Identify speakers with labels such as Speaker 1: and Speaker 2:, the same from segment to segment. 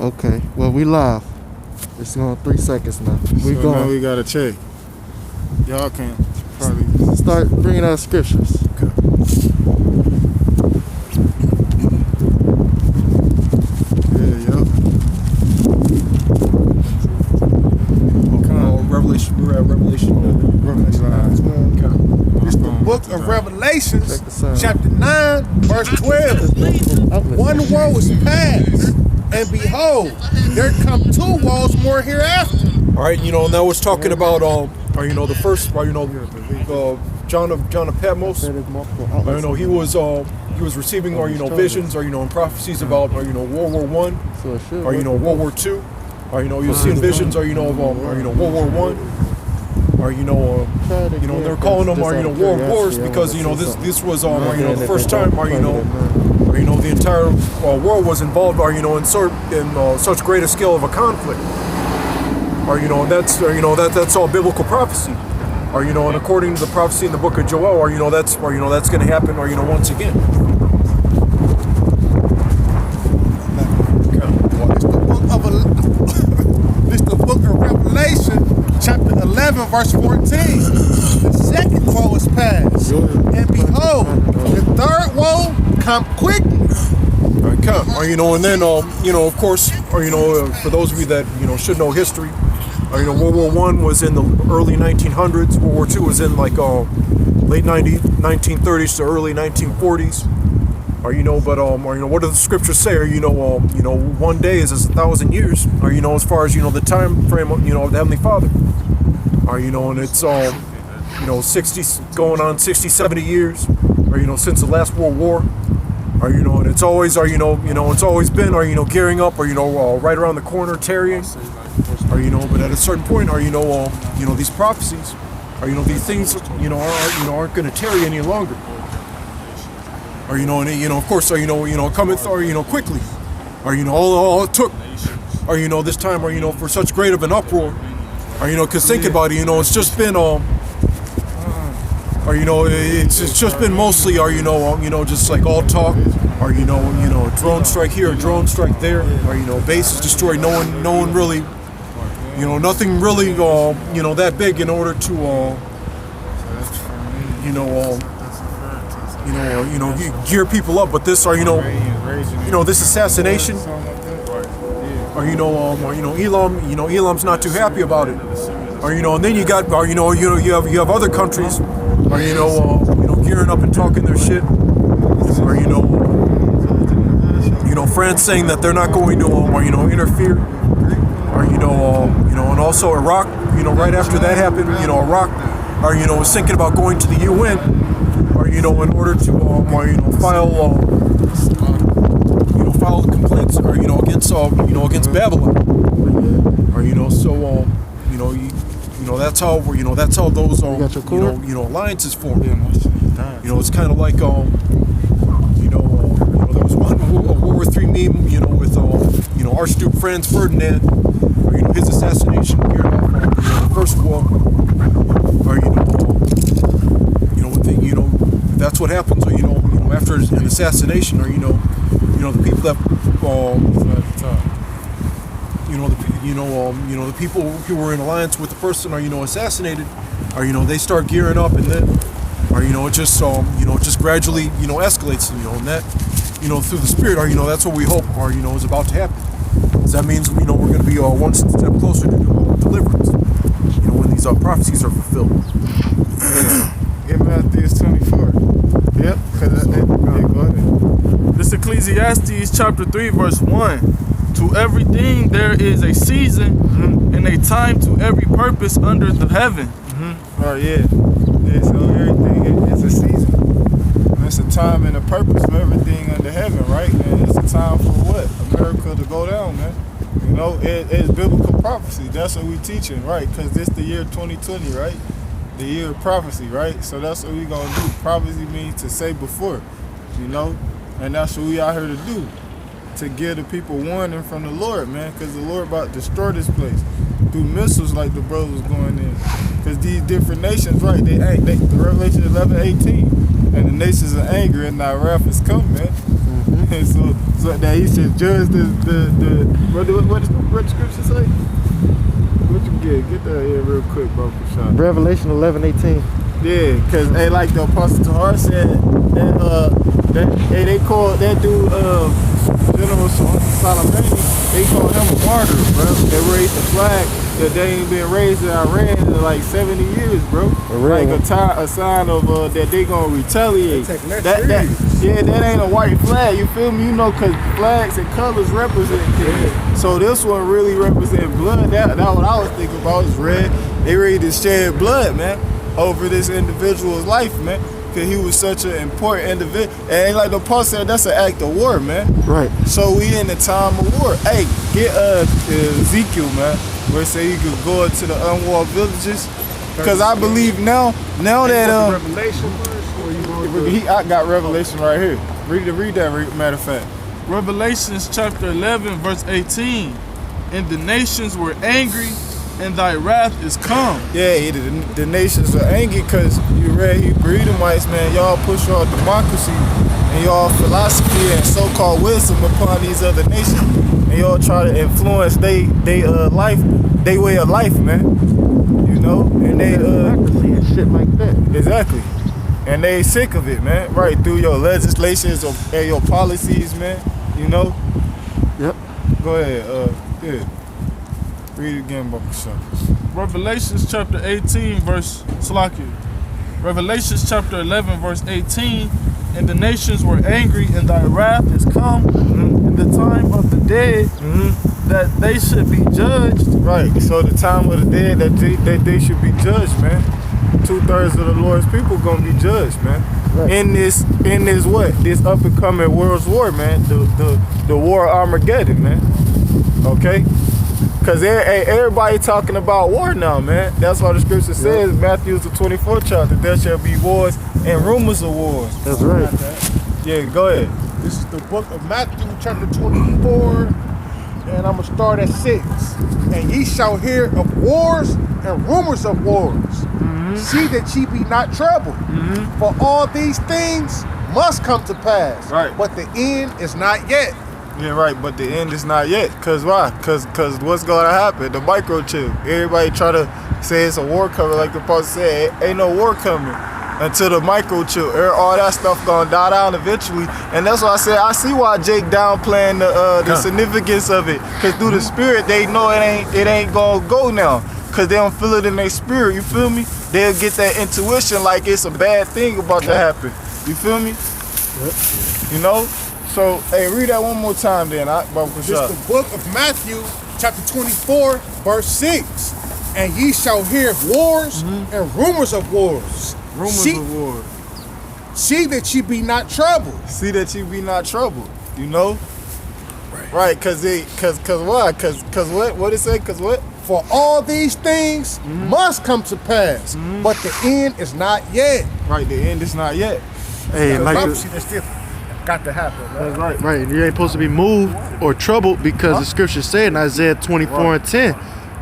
Speaker 1: Okay, well, we live. It's going 3 seconds now. We
Speaker 2: so
Speaker 1: going.
Speaker 2: Now we gotta check. Y'all can probably
Speaker 1: start bringing out scriptures.
Speaker 2: Okay.
Speaker 3: We're at Revelation.
Speaker 2: It's the book of Revelations, chapter 9, verse 12. One woe is past, and behold, there come 2 woes more hereafter.
Speaker 3: All right, now it's talking about the first, John of Patmos. He was receiving visions and prophecies about World War I, World War II. He was seeing visions of World War I. They're calling them world wars because this was the first time the entire world was involved in such great a scale of a conflict. And that's all biblical prophecy. And according to the prophecy in the book of Joel, that's going to happen once again.
Speaker 2: It's the book of Revelation, chapter 11, verse 14. The second woe is past, and behold, the third woe come quickly.
Speaker 3: And then of course, for those of you that should know history, World War I was in the early 1900s. World War II was in late 1930s to early 1940s. But what do the scriptures say? One day is as 1,000 years. As far as the time frame of the Heavenly Father. And it's 60 going on 60, 70 years. Since the last World War. And it's always it's always been gearing up right around the corner, tarrying. But at a certain point these prophecies these things aren't going to tarry any longer. Of course, coming through, quickly. All it took, this time, for such great of an uproar. Because think about it, it's just been, it's just been mostly, just like all talk, drone strike here, drone strike there, bases destroyed. No one really, nothing really, that big in order to, gear people up. But this, this assassination, Elam's not too happy about it. And then you got, you have other countries, gearing up and talking their shit. France saying that they're not going to, interfere. And also Iraq, right after that happened, Iraq, was thinking about going to the UN. In order to file complaints against Babylon, that's how those alliances form. It's kind of like there was one World War III meme with Archduke Franz Ferdinand, his assassination geared off the First War, that's what happens, after an assassination, the people that, the people who were in alliance with the person, assassinated, they start gearing up, and then, it just gradually, escalates, and that, through the Spirit, that's what we hope, is about to happen. That means, we're going to be one step closer to deliverance, when these prophecies are fulfilled.
Speaker 2: Give me Matthew 24. Yep, because go ahead.
Speaker 4: This Ecclesiastes chapter 3 verse 1. To everything there is a season and a time to every purpose under the heaven.
Speaker 2: Oh yeah, so everything is a season. And it's a time and a purpose for everything under heaven, right? And it's a time for what? America to go down, man. It's biblical prophecy. That's what we teaching, right? Because this the year 2020, right? The year of prophecy, right? So that's what we gonna do. Prophecy means to say before, and that's what we out here to do, to give the people warning from the Lord, man, because the Lord about to destroy this place through missiles like the brothers was going in. Because these different nations, right? They the Revelation 11:18, and the nations are angry, and now wrath is coming, man. And so that he should judge what the scripture say? What you get that here real quick, bro, for sure.
Speaker 1: Revelation 11:18.
Speaker 2: Yeah, cause like the Apostle Tahar said that they called that dude General Soleimani, they called him a martyr, bro. They raised the flag that they ain't been raised in Iran in like 70 years, bro. Like a sign of that they gonna retaliate. That ain't a white flag, you feel me? You know, cause flags and colors represent things. So this one really represent blood. That what I was thinking about is red. They ready to shed blood, man, over this individual's life, man. Cause he was such an important individual. And like the Paul said, that's an act of war, man.
Speaker 1: Right.
Speaker 2: So we in the time of war. Hey, get Ezekiel, man, where it say you could go into the unwalled villages. Cause I believe now that
Speaker 3: Revelation verse,
Speaker 2: I got Revelation right here. Read that, matter of fact.
Speaker 4: Revelations chapter 11 verse 18. And the nations were angry, and thy wrath is come.
Speaker 2: Yeah, the nations are angry because you read Hebrew Edomites, man. Y'all push y'all democracy and y'all philosophy and so-called wisdom upon these other nations, and y'all try to influence they life, they way of life, man. You know, and they
Speaker 1: democracy and shit like that.
Speaker 2: Exactly. And they sick of it, man. Right, through your legislations and your policies, man. You know.
Speaker 1: Yep.
Speaker 2: Go ahead. Yeah. Read it again, Bahasham.
Speaker 4: Revelations chapter 18 verse Salakia. Revelations chapter 11 verse 18. And the nations were angry, and thy wrath is come in the time of the dead, that they should be judged.
Speaker 2: Right. So the time of the dead that they should be judged, man. 2/3 of the Lord's people gonna be judged, man. Right. In this this up and coming world's war, man. The war of Armageddon, man. Okay. Cause everybody talking about war now, man. That's why the scripture says, Matthew the 24th chapter, there shall be wars and rumors of wars.
Speaker 1: That's right.
Speaker 2: Yeah, go ahead.
Speaker 5: This is the book of Matthew, chapter 24, and I'm going to start at 6. And ye shall hear of wars and rumors of wars. See that ye be not troubled. For all these things must come to pass.
Speaker 2: Right.
Speaker 5: But the end is not yet.
Speaker 2: Yeah, right, but the end is not yet. Cause why? Cause what's gonna happen? The microchip. Everybody try to say it's a war coming, like the pastor said. Ain't no war coming until the microchip. All that stuff gonna die down eventually. And that's why I said I see why Jake downplaying the significance of it. Cause through the spirit they know it ain't gonna go now. Cause they don't feel it in their spirit. You feel me? They'll get that intuition like it's a bad thing about to happen. You feel me? You know? So, hey, read that one more time then.
Speaker 5: This is the book of Matthew, chapter 24, verse 6. And ye shall hear of wars and rumors of wars.
Speaker 2: Rumors of wars.
Speaker 5: See that ye be not troubled.
Speaker 2: See that ye be not troubled. You know? Right, cause why? Cause what? What it say? Cause what?
Speaker 5: For all these things must come to pass, but the end is not yet.
Speaker 2: Right, the end is not yet.
Speaker 1: Hey, like
Speaker 5: still got to happen, man.
Speaker 2: That's right.
Speaker 1: right, you ain't supposed to be moved or troubled because the scripture said in Isaiah 24:10,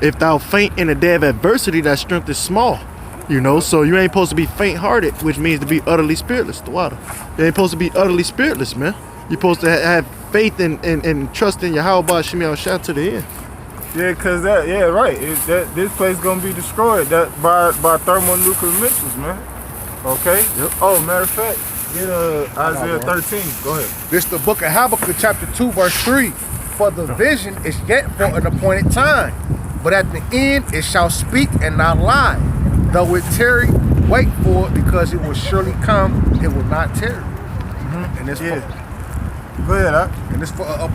Speaker 1: if thou faint in the day of adversity, thy strength is small. You know, so you ain't supposed to be faint-hearted, which means to be utterly spiritless. The water. You ain't supposed to be utterly spiritless, man. You're supposed to have faith and trust in YAHAWASHI to the end.
Speaker 2: Yeah, cause this place gonna be destroyed by thermonuclear missiles, man. Okay. Yep. Oh, matter of fact, get Isaiah 13. Go ahead.
Speaker 5: This is the book of Habakkuk, chapter 2, verse 3. For the vision is yet for an appointed time, but at the end it shall speak and not lie. Though it tarry, wait for it, because it will surely come. It will not tarry. And it's
Speaker 2: Go ahead,
Speaker 5: and it's for a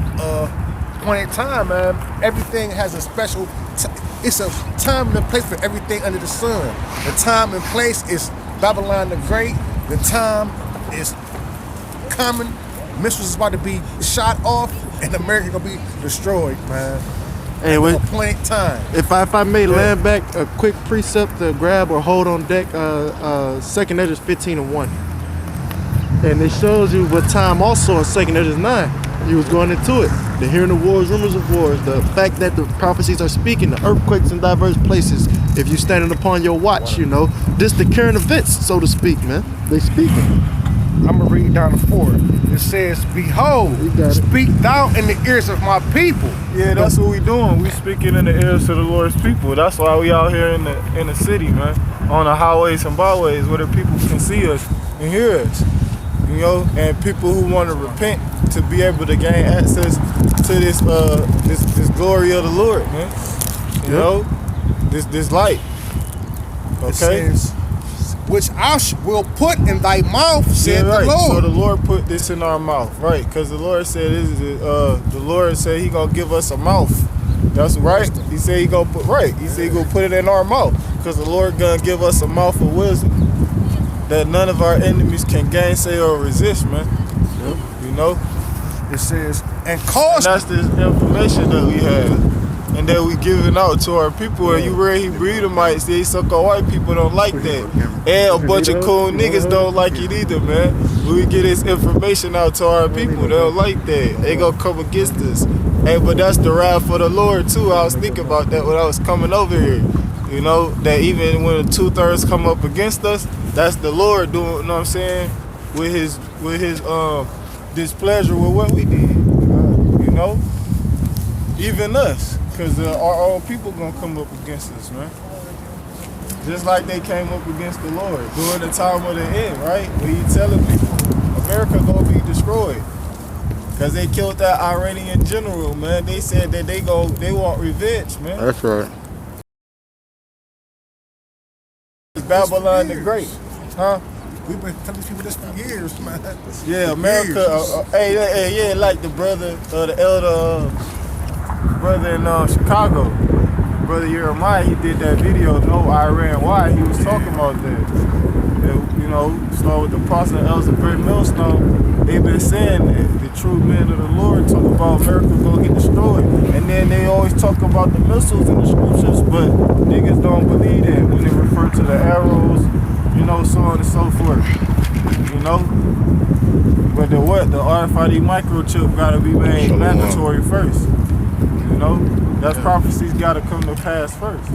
Speaker 5: appointed time, man. Everything has a special. It's a time and a place for everything under the sun. The time and place is Babylon the Great. The time is coming. Missiles is about to be shot off, and America gonna be destroyed, man.
Speaker 1: Hey, wait.
Speaker 5: Appointed time.
Speaker 1: If I may land back a quick precept to grab or hold on deck, 2nd Ezra 15:1. And it shows you what time also in 2nd Ezra 9 you was going into it. The hearing of wars, rumors of wars, the fact that the prophecies are speaking, the earthquakes in diverse places. If you standing upon your watch, you know, this the current events, so to speak, man. They speaking.
Speaker 5: I'm gonna read down to 4. It says, "Behold, speak thou in the ears of my people."
Speaker 2: Yeah, that's what we doing. We speaking in the ears of the Lord's people. That's why we out here in the city, man, on the highways and byways where the people can see us and hear us. You know, and people who want to repent to be able to gain access to this this glory of the Lord, man. You know, this light. Okay.
Speaker 5: It says, "Which I will put in thy mouth," said
Speaker 2: right.
Speaker 5: the Lord.
Speaker 2: So the Lord put this in our mouth, right? Because the Lord said the Lord said He gonna give us a mouth. That's right. He said He gonna put it in our mouth, because the Lord gonna give us a mouth of wisdom that none of our enemies can gainsay or resist, man. Yep. You know.
Speaker 5: It says,
Speaker 2: and that's the information that we have and that we giving out to our people. And you read Hebrew Edomites, they so-called white people don't like that. And a bunch of cool niggas don't like it either, man. When we get this information out to our people, they don't like that. They gonna come against us. Hey, but that's the wrath for the Lord too. I was thinking about that when I was coming over here. You know, that even when the 2/3 come up against us, that's the Lord doing, you know what I'm saying, with his displeasure with what we did. You know? Even us. Because our own people gonna come up against us, man. Just like they came up against the Lord during the time of the end, right? Where you telling people America gonna be destroyed. Because they killed that Iranian general, man. They said that they want revenge, man.
Speaker 1: That's right.
Speaker 2: Babylon the Great, huh?
Speaker 5: We've been telling these people this for years, man.
Speaker 2: Yeah, America. Hey, like the brother, the elder brother in Chicago, brother Jeremiah. He did that video, "No Iran Why." He was talking about that. And, you know, so with the apostle Elizabeth Millstone, they've been saying that the true men of the Lord talk about America gonna get destroyed, and then they always talk about the missiles in the scriptures, but niggas don't believe that when they refer to the arrows, you know, so on and so forth. You know, but the RFID microchip gotta be made mandatory first. You know, that prophecy's gotta come to pass first.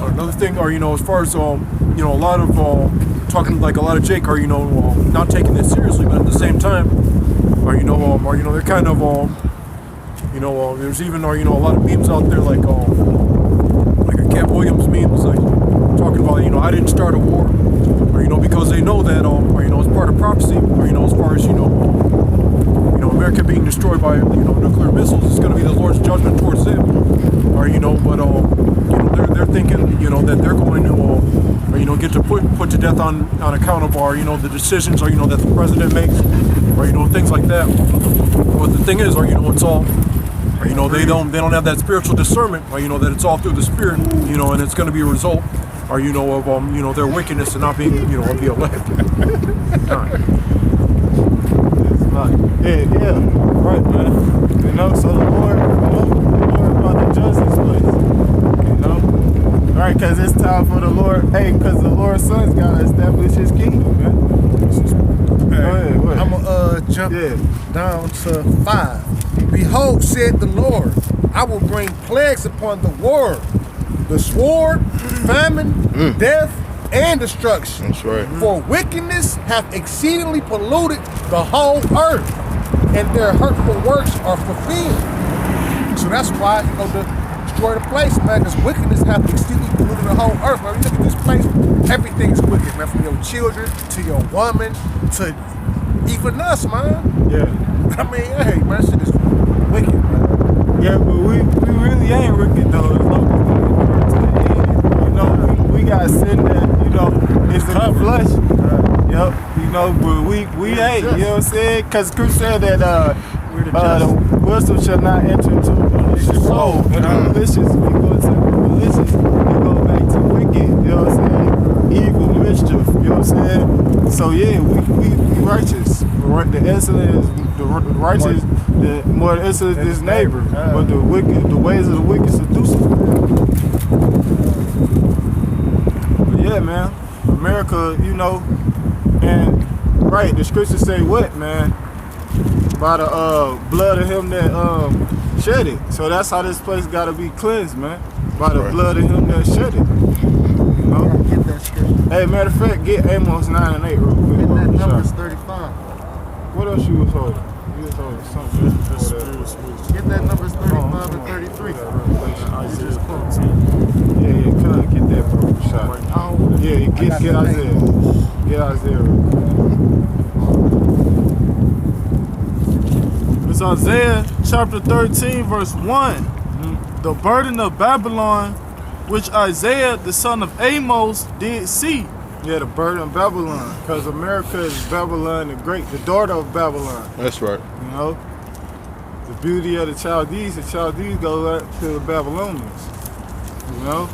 Speaker 3: Another thing, or you know, as far as you know, a lot of talking like a lot of Jake are, you know, not taking this seriously, but at the same time, or you know, they're kind of you know, there's even you know, a lot of memes out there like a Cap Williams memes like talking about, you know, I didn't start a war, or you know, because they know that or you know, it's part of prophecy, or you know, as far as you know, America being destroyed by, you know, nuclear missiles is going to be the Lord's judgment towards them, or you know, but you know, they're thinking, you know, that they're going to or you know, get to put to death on account of you know, the decisions, or you know, that the president makes, or you know, things like that. But the thing is, or you know, it's all, or you know, they don't have that spiritual discernment, or you know, that it's all through the Spirit, you know, and it's going to be a result, or you know, of you know, their wickedness and not being, you know, of the elect.
Speaker 2: Yeah, right, man. You know, so the Lord, about to judge this place. You know, right? Because it's time for the Lord. Hey, because the Lord's Son's gotta establish His kingdom, man. Go ahead.
Speaker 5: I'm gonna jump down to 5. "Behold," said the Lord, "I will bring plagues upon the world, the sword, famine, death, and destruction.
Speaker 1: That's right.
Speaker 5: For wickedness hath exceedingly polluted the whole earth, and their hurtful works are fulfilled." So that's why you know to destroy the place, man, because wickedness hath exceedingly polluted the whole earth. Man, you look at this place, everything's wicked, man, from your children to your woman to even us, man.
Speaker 2: Yeah.
Speaker 5: I mean, hey, man, shit is wicked, man.
Speaker 2: Yeah, but we really ain't wicked though. As long as we work to the end, you know, we got sin that, you know, it's in the flesh. Yep. You know, but we ain't. You know what I'm saying? Because Chris said that the wisdom shall not enter into a malicious soul, and the malicious, we go to malicious, we go back to wicked. You know what I'm saying? Evil, mischief. You know what I'm saying? So yeah, we righteous. The excellent is the righteous. The more excellent is neighbor, but the wicked, the ways of the wicked seducing. But yeah, man, America, you know, and right, the scriptures say what, man? By the blood of him that shed it. So that's how this place gotta be cleansed, man. By the blood of him that shed it. You know?
Speaker 5: Get that scripture.
Speaker 2: Hey, matter of fact, get Amos 9 and 8 real quick.
Speaker 1: that
Speaker 2: Shot.
Speaker 1: Numbers 35.
Speaker 2: What else you was holding? You was holding something else before that.
Speaker 1: Get that Numbers 35 and
Speaker 2: on.
Speaker 1: 33.
Speaker 2: That Revelation.
Speaker 4: Isaiah 13.
Speaker 2: Yeah, come on, get that bro. Shot. Yeah, get Isaiah. Get Isaiah.
Speaker 4: It's Isaiah chapter 13, verse 1. The burden of Babylon, which Isaiah the son of Amos did see.
Speaker 2: Yeah, the burden of Babylon. Because America is Babylon the Great, the daughter of Babylon.
Speaker 1: That's right.
Speaker 2: You know? The beauty of the Chaldees go back to the Babylonians. You know?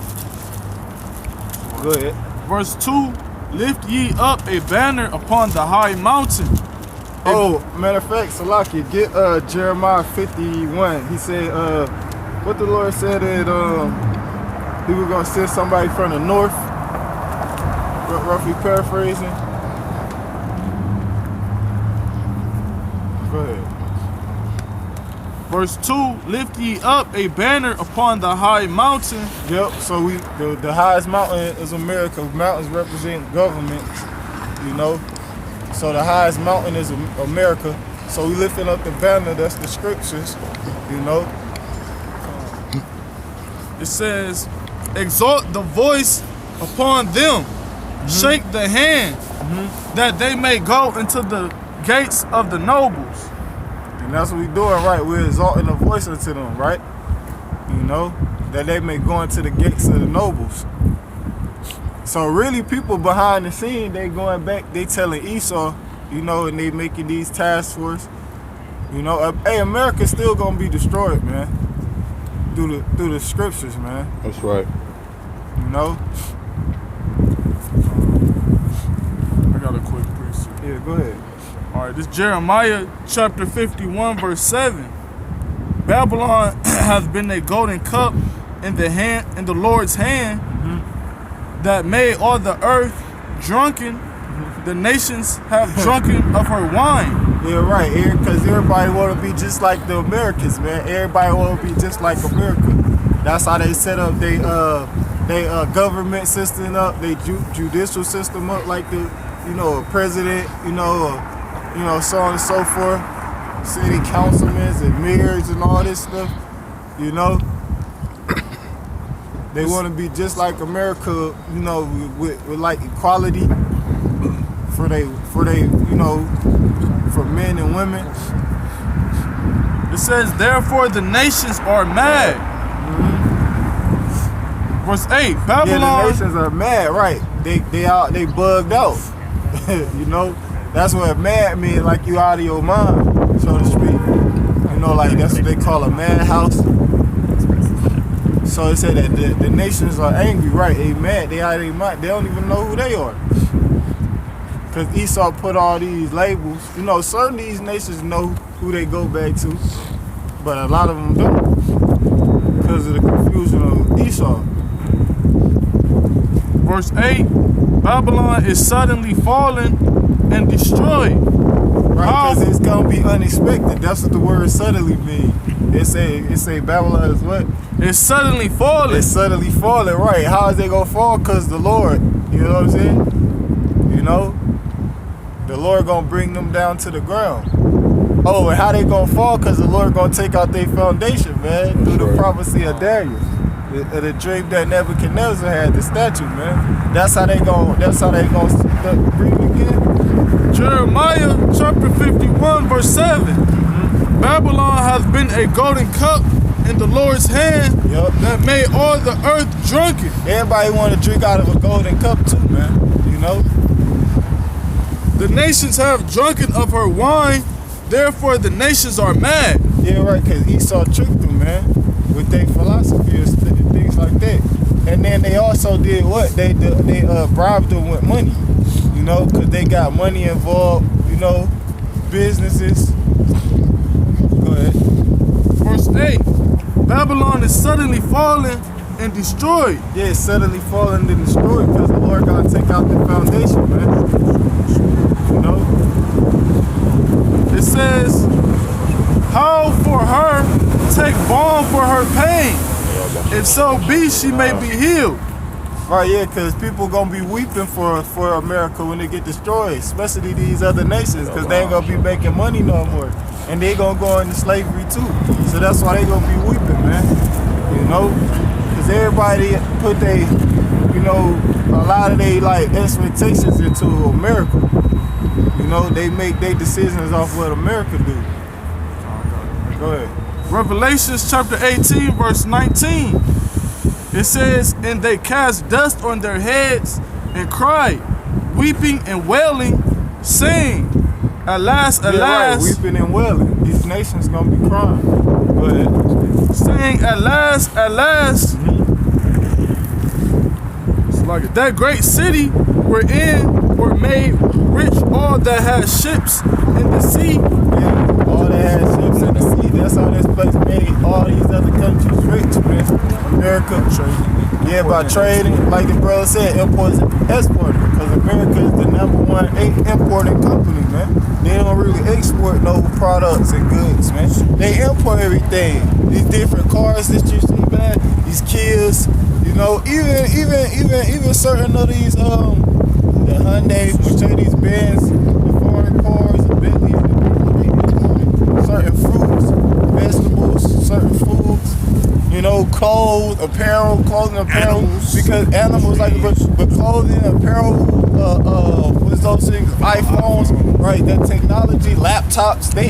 Speaker 2: Go ahead.
Speaker 4: Verse 2, lift ye up a banner upon the high mountain.
Speaker 2: Oh, matter of fact, Salaki, get Jeremiah 51. He said, what the Lord said that he was gonna send somebody from the north. Roughly paraphrasing. Go ahead.
Speaker 4: Verse 2, lift ye up a banner upon the high mountain.
Speaker 2: Yep, so the highest mountain is America. Mountains represent governments, you know. So the highest mountain is America. So we lifting up the banner, that's the scriptures, you know.
Speaker 4: It says, exalt the voice upon them, shake the hand, that they may go into the gates of the nobles.
Speaker 2: And that's what we doing, right? We're exalting the voice unto them, right? You know, that they may go into the gates of the nobles. So really, people behind the scene, they going back, they telling Esau, you know, and they making these task force. You know, hey, America's still gonna be destroyed, man. Through the scriptures, man.
Speaker 1: That's right.
Speaker 2: You know.
Speaker 4: I got a quick precept.
Speaker 2: Yeah, go ahead.
Speaker 4: All right, this Jeremiah chapter 51, verse 7. Babylon has been a golden cup in the Lord's hand, that made all the earth drunken. The nations have drunken of her wine.
Speaker 2: Yeah, right. Because everybody want to be just like the Americans, man. Everybody want to be just like America. That's how they set up they government system up, they judicial system up, like the, you know, a president, you know, so on and so forth. City councilmen and mayors and all this stuff, you know. They want to be just like America, you know, with like equality for they, you know, for men and women.
Speaker 4: It says, therefore the nations are mad. Verse 8, Babylon.
Speaker 2: Yeah, the nations are mad, right? They bugged out. You know, that's what mad means, like you out of your mind, so to speak. You know, like that's what they call a madhouse. So it said that the nations are angry, right? They mad, they out of their mind. They don't even know who they are. Because Esau put all these labels. You know, certain of these nations know who they go back to, but a lot of them don't. Because of the confusion of Esau.
Speaker 4: Verse 8, Babylon is suddenly fallen and destroyed.
Speaker 2: Right, because it's going to be unexpected. That's what the word suddenly means. It say Babylon is what?
Speaker 4: It's suddenly fallen.
Speaker 2: It's suddenly falling, right. How is they going to fall? Because the Lord, you know what I'm saying? You know? The Lord going to bring them down to the ground. Oh, and how they going to fall? Because the Lord going to take out their foundation, man. Through the prophecy of Daniel. The dream that Nebuchadnezzar had, the statue, man. That's how they going to breathe again.
Speaker 4: Jeremiah chapter 51, verse 7. Babylon has been a golden cup in the Lord's hand, that made all the earth drunken.
Speaker 2: Everybody want to drink out of a golden cup too, man. You know?
Speaker 4: The nations have drunken of her wine, therefore the nations are mad.
Speaker 2: Yeah, right, because Esau tricked them, man, with their philosophy and things like that. And then they also did what? They bribed them with money, you know, because they got money involved, you know, businesses. Go ahead.
Speaker 4: Verse 8, Babylon is suddenly fallen and destroyed.
Speaker 2: Yeah, it's suddenly fallen and destroyed because the Lord got to take out the foundation, man. You know?
Speaker 4: It says, how for her take balm for her pain, if so be she may be healed.
Speaker 2: Right, yeah, because people gonna be weeping for America when they get destroyed, especially these other nations, because they ain't gonna be making money no more, and they gonna go into slavery too. So that's why they gonna be weeping, man. You know, because everybody put they, you know, a lot of they like expectations into America. You know, they make their decisions off what America do. Go ahead.
Speaker 4: Revelations chapter 18, verse 19. It says, and they cast dust on their heads and cried, weeping and wailing, saying, alas, alas.
Speaker 2: Yeah, right. Weeping and wailing. These nations gonna be crying. Go ahead.
Speaker 4: Saying, alas, alas. Like that great city wherein were made rich all that had ships in the sea.
Speaker 2: Yeah, all that had ships in the sea. That's how this place made all these other countries rich, man. America, yeah, by trading, like the brother said, imports and exporting. Because America is the #1 importing company, man. They don't really export no products and goods, man. They import everything. These different cars that you see, man. These Kias. You know, even certain of these the Hyundai, Mercedes Benz, the foreign cars, the Bentleys, certain fruits, vegetables, certain foods, you know, clothes, apparel, because animals like but clothing, apparel, what's those things, iPhones, right? That technology, laptops, they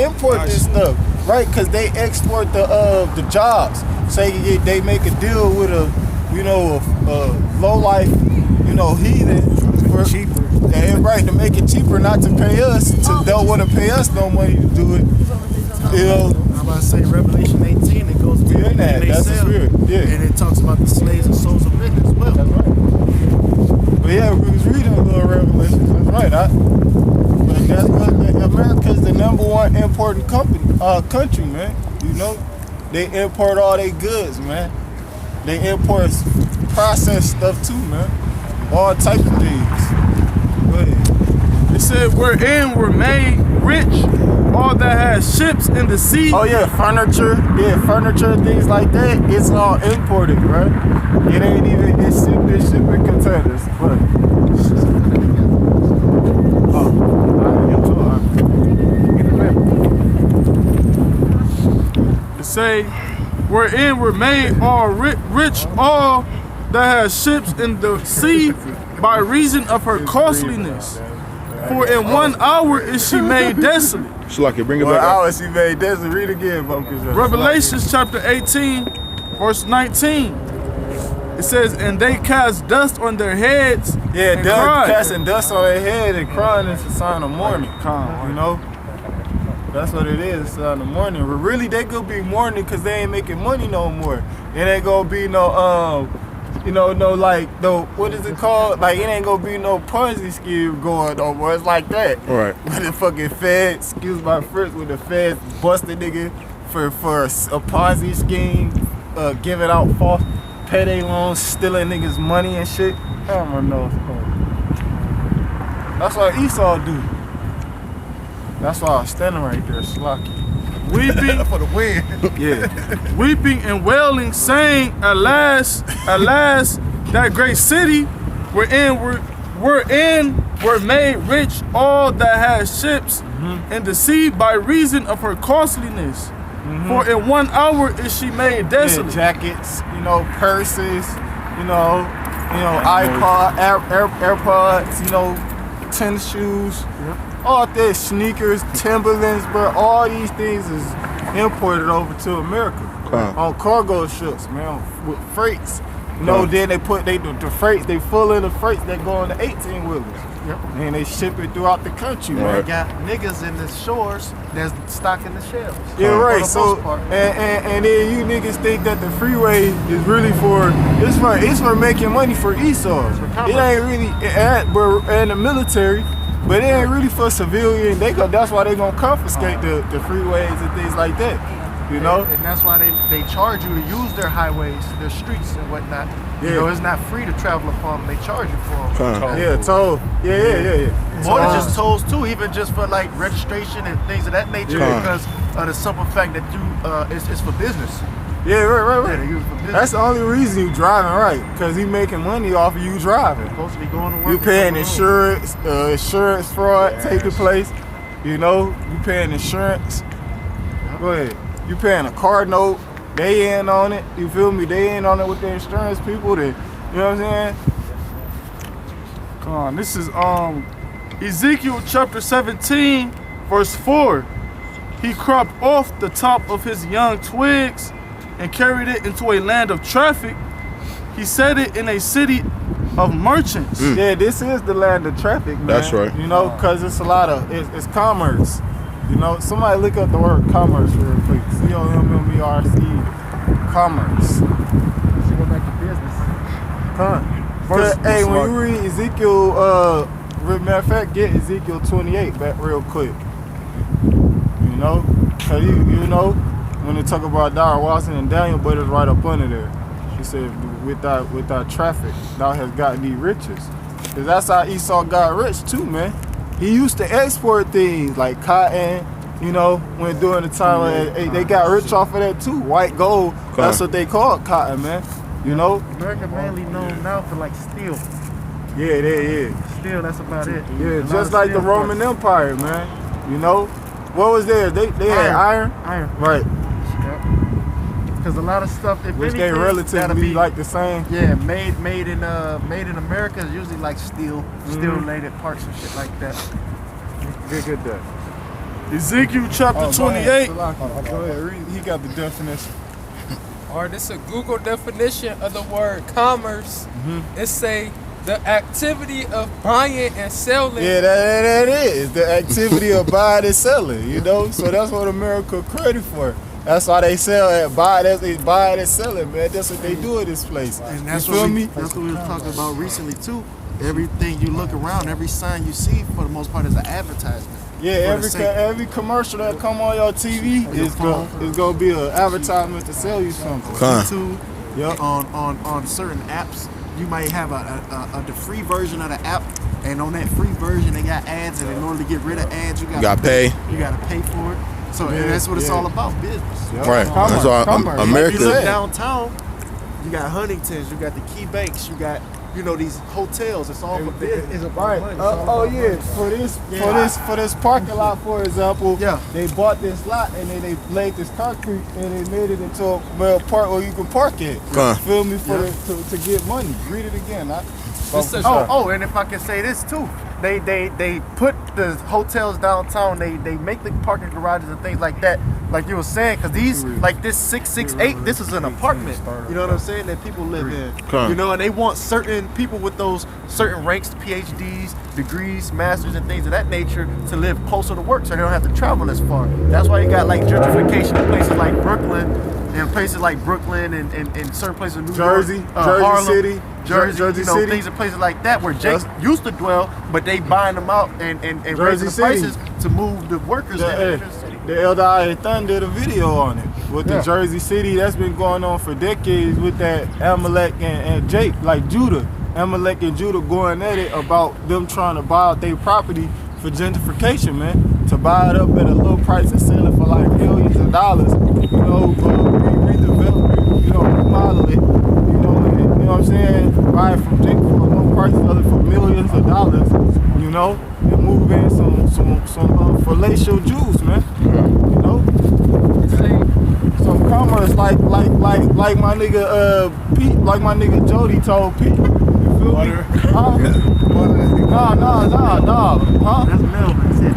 Speaker 2: import this stuff, right? Because they export the jobs. Say they make a deal with a low life, heathen for cheaper. Yeah, right, to make it cheaper, not to pay us. Don't want to pay us no money to do it. You know.
Speaker 1: I'm about to say Revelation 18. It goes
Speaker 2: in that. That's the spirit. Yeah.
Speaker 1: And it talks about the slaves and souls of men as well.
Speaker 2: That's right. But yeah, we was reading a little Revelation. That's right. But that's what America's the #1 importing country, man. You know. They import all their goods, man. They import processed stuff too, man. All types of things. Go ahead.
Speaker 4: It said, wherein were made rich all that had ships in the sea.
Speaker 2: Oh yeah, furniture, things like that. It's all imported, right? It ain't even, it's shipping containers.
Speaker 4: Say, wherein were made all rich all that had ships in the sea by reason of her costliness. For in 1 hour is she made desolate.
Speaker 3: Shalaki, bring it
Speaker 2: 1
Speaker 3: back
Speaker 2: hour
Speaker 3: up.
Speaker 2: she made desolate. Read again, focus.
Speaker 4: Revelations chapter 18, verse 19. It says, and they cast dust on their heads.
Speaker 2: Yeah,
Speaker 4: and cried.
Speaker 2: casting dust on their head and crying is a sign of mourning. You know? That's what it is, it's in the morning. But really, they could be mourning because they ain't making money no more. It ain't gonna be no, what is it called? Like, it ain't gonna be no Ponzi scheme going no more. It's like that.
Speaker 3: Right.
Speaker 2: With the fucking feds, excuse my French, with the feds busting nigga for a Ponzi scheme, giving out false payday loans, stealing niggas' money and shit. I don't know what's called. That's what Esau do. That's why I was standing right there, slocky.
Speaker 4: Weeping
Speaker 5: for the win.
Speaker 2: Yeah.
Speaker 4: weeping and wailing, saying, alas, alas, that great city wherein were made rich all that had ships in the sea by reason of her costliness. For in 1 hour is she made desolate.
Speaker 2: Yeah, jackets, purses, iPod, AirPods, tennis shoes. All that, sneakers, Timberlands, bro, all these things is imported over to America on cargo ships, man, with freights. Then they put the freights, they full in the freights that go on the 18-wheelers. And they ship it throughout the country, man.
Speaker 1: They got niggas in the shores that's stocking the shelves.
Speaker 2: Yeah, right. So and then you niggas think that the freeway is really it's for making money for Esau. It ain't really and the military. But it ain't really for civilian. That's why they gonna confiscate the freeways and things like that. And
Speaker 1: that's why they charge you to use their highways, their streets and whatnot.
Speaker 2: Yeah.
Speaker 1: It's not free to travel upon them. They charge you for them.
Speaker 2: Yeah, toll. Yeah.
Speaker 1: More than just tolls too, even just for like registration and things of that nature, because of the simple fact that it's for business.
Speaker 2: Yeah, right.
Speaker 1: Yeah, they use it for business.
Speaker 2: That's the only reason you driving, right? Because he making money off of you driving.
Speaker 1: Supposed to be going to work.
Speaker 2: You paying
Speaker 1: and coming home.
Speaker 2: insurance fraud taking place. You know, you paying insurance. Go ahead. You paying a car note. They in on it. You feel me? They in on it with the insurance people. Then, you know what I'm saying?
Speaker 4: Come on, this is Ezekiel chapter 17, verse 4. He cropped off the top of his young twigs and carried it into a land of traffic. He set it in a city of merchants.
Speaker 2: Yeah, this is the land of traffic, man.
Speaker 6: That's right.
Speaker 2: You know, because it's a lot of, it's commerce. You know, somebody look up the word commerce real quick. C-O-M-M-E-R-C, commerce.
Speaker 1: Let's go back to business.
Speaker 2: Hey, when you read Ezekiel, matter of fact, get Ezekiel 28 back real quick. You know, cause you know, when they talk about Dara Watson and Daniel, but it's right up under there. She said, without traffic, thou hast gotten thee riches. Cause that's how Esau got rich too, man. He used to export things like cotton, you know, when during the time when they got rich off of that too. White gold, that's what they called cotton, man. You know?
Speaker 1: America mainly known now for like steel.
Speaker 2: Yeah.
Speaker 1: Steel, that's about it.
Speaker 2: Yeah, just like the Roman Empire, man. You know? What was there? They had iron?
Speaker 1: Iron.
Speaker 2: Right.
Speaker 1: Because a lot of stuff, if
Speaker 2: Which
Speaker 1: anything,
Speaker 2: they relatively
Speaker 1: gotta be
Speaker 2: like the same.
Speaker 1: Yeah, made in America is usually like steel related parts and shit like that.
Speaker 2: Get that.
Speaker 4: Ezekiel chapter 28.
Speaker 2: Go ahead, read. He got the definition.
Speaker 7: Or this is a Google definition of the word commerce. It say the activity of buying and selling.
Speaker 2: Yeah, that is the activity of buying and selling. You know, so that's what America credit for. That's why they sell at buy. They buy and selling, man. That's what they do in this place.
Speaker 1: And that's
Speaker 2: you feel
Speaker 1: what
Speaker 2: me?
Speaker 1: That's what we were talking about recently too. Everything you look around, every sign you see, for the most part, is an advertisement.
Speaker 2: Yeah, every commercial that come on your TV is gonna be an advertisement to sell you something.
Speaker 1: YouTube,
Speaker 2: Yep.
Speaker 1: on certain apps, you might have the free version of the app, and on that free version they got ads, and in order to get rid of ads, you gotta
Speaker 6: pay.
Speaker 1: You gotta pay for it. So that's what it's all about, business.
Speaker 2: Yep.
Speaker 6: Right.
Speaker 2: Commerce,
Speaker 6: That's all.
Speaker 2: commerce.
Speaker 1: Like
Speaker 6: America.
Speaker 1: you look downtown, you got Huntingtons, you got the Key Banks, you got these hotels. It's all for business.
Speaker 2: It's right. For this parking lot, for example, they bought this lot and then they laid this concrete and they made it into a park where you can park it. Feel me? To get money. Read it again.
Speaker 1: And if I can say this too, they put the hotels downtown. They make the parking garages and things like that. Like you were saying, because these, like this 668, this is an apartment. You know what I'm saying? That people live in. You know, and they want certain people with those certain ranks, PhDs, degrees, masters, and things of that nature to live closer to work, so they don't have to travel as far. That's why you got like gentrification in places like Brooklyn, and certain places in New
Speaker 2: Jersey,
Speaker 1: York,
Speaker 2: Jersey
Speaker 1: Harlem,
Speaker 2: City,
Speaker 1: Jersey,
Speaker 2: City.
Speaker 1: things in places like that where Jake used to dwell, but they buying them out and raising the prices to move the workers in.
Speaker 2: The Elder Ayathan did a video on it with the Jersey City. That's been going on for decades with that Amalek and Jake, like Judah. Amalek and Judah going at it about them trying to buy out their property for gentrification, man. To buy it up at a low price and sell it for like millions of dollars. You know, redevelop it, remodel it. You know what I'm saying? Buy it from Jake for a low price, sell it for millions of dollars. You know, and move in some palatial Jews, man. You know, some commerce like my nigga Pete, like my nigga Jody told Pete. You feel me? Huh? Nah. Huh?
Speaker 1: That's Melvin said.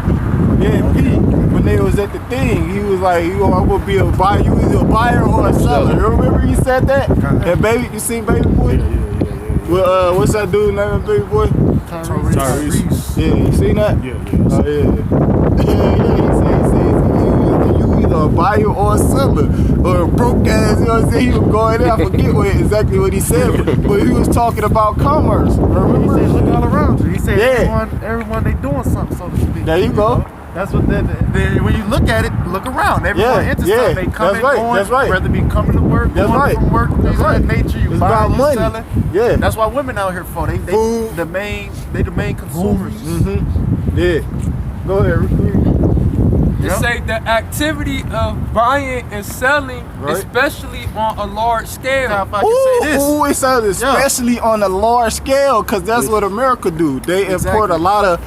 Speaker 2: Yeah, Pete. When they was at the thing, he was like, I would be a buyer. You either a buyer or a seller. You remember he said that? And baby, you seen Baby Boy? Yeah. Well, what's that dude named Baby Boy?
Speaker 4: Tyrese.
Speaker 2: Yeah, you seen that?
Speaker 4: Yeah.
Speaker 2: Oh, yeah. He said, you either a buyer or a seller. Or a broke ass, you know what I'm saying? He was going there, I forget exactly what he said, but he was talking about commerce. Remember?
Speaker 1: He said, look all around you. He said, everyone they doing something, so to speak.
Speaker 2: There you go.
Speaker 1: That's what when you look at it, look around. Everyone into something. They come and going,
Speaker 2: that's right.
Speaker 1: whether it be coming to work, going from work, things of that nature. You
Speaker 2: it's
Speaker 1: buying,
Speaker 2: about money.
Speaker 1: selling.
Speaker 2: Yeah.
Speaker 1: That's why women out here for. They the main consumers.
Speaker 2: Yeah. Go ahead.
Speaker 7: It say the activity of buying and selling,
Speaker 2: Right.
Speaker 7: especially on a large scale.
Speaker 1: Now, if I can say this,
Speaker 2: Ooh, it says especially on a large scale, because that's what America do. They import a lot of,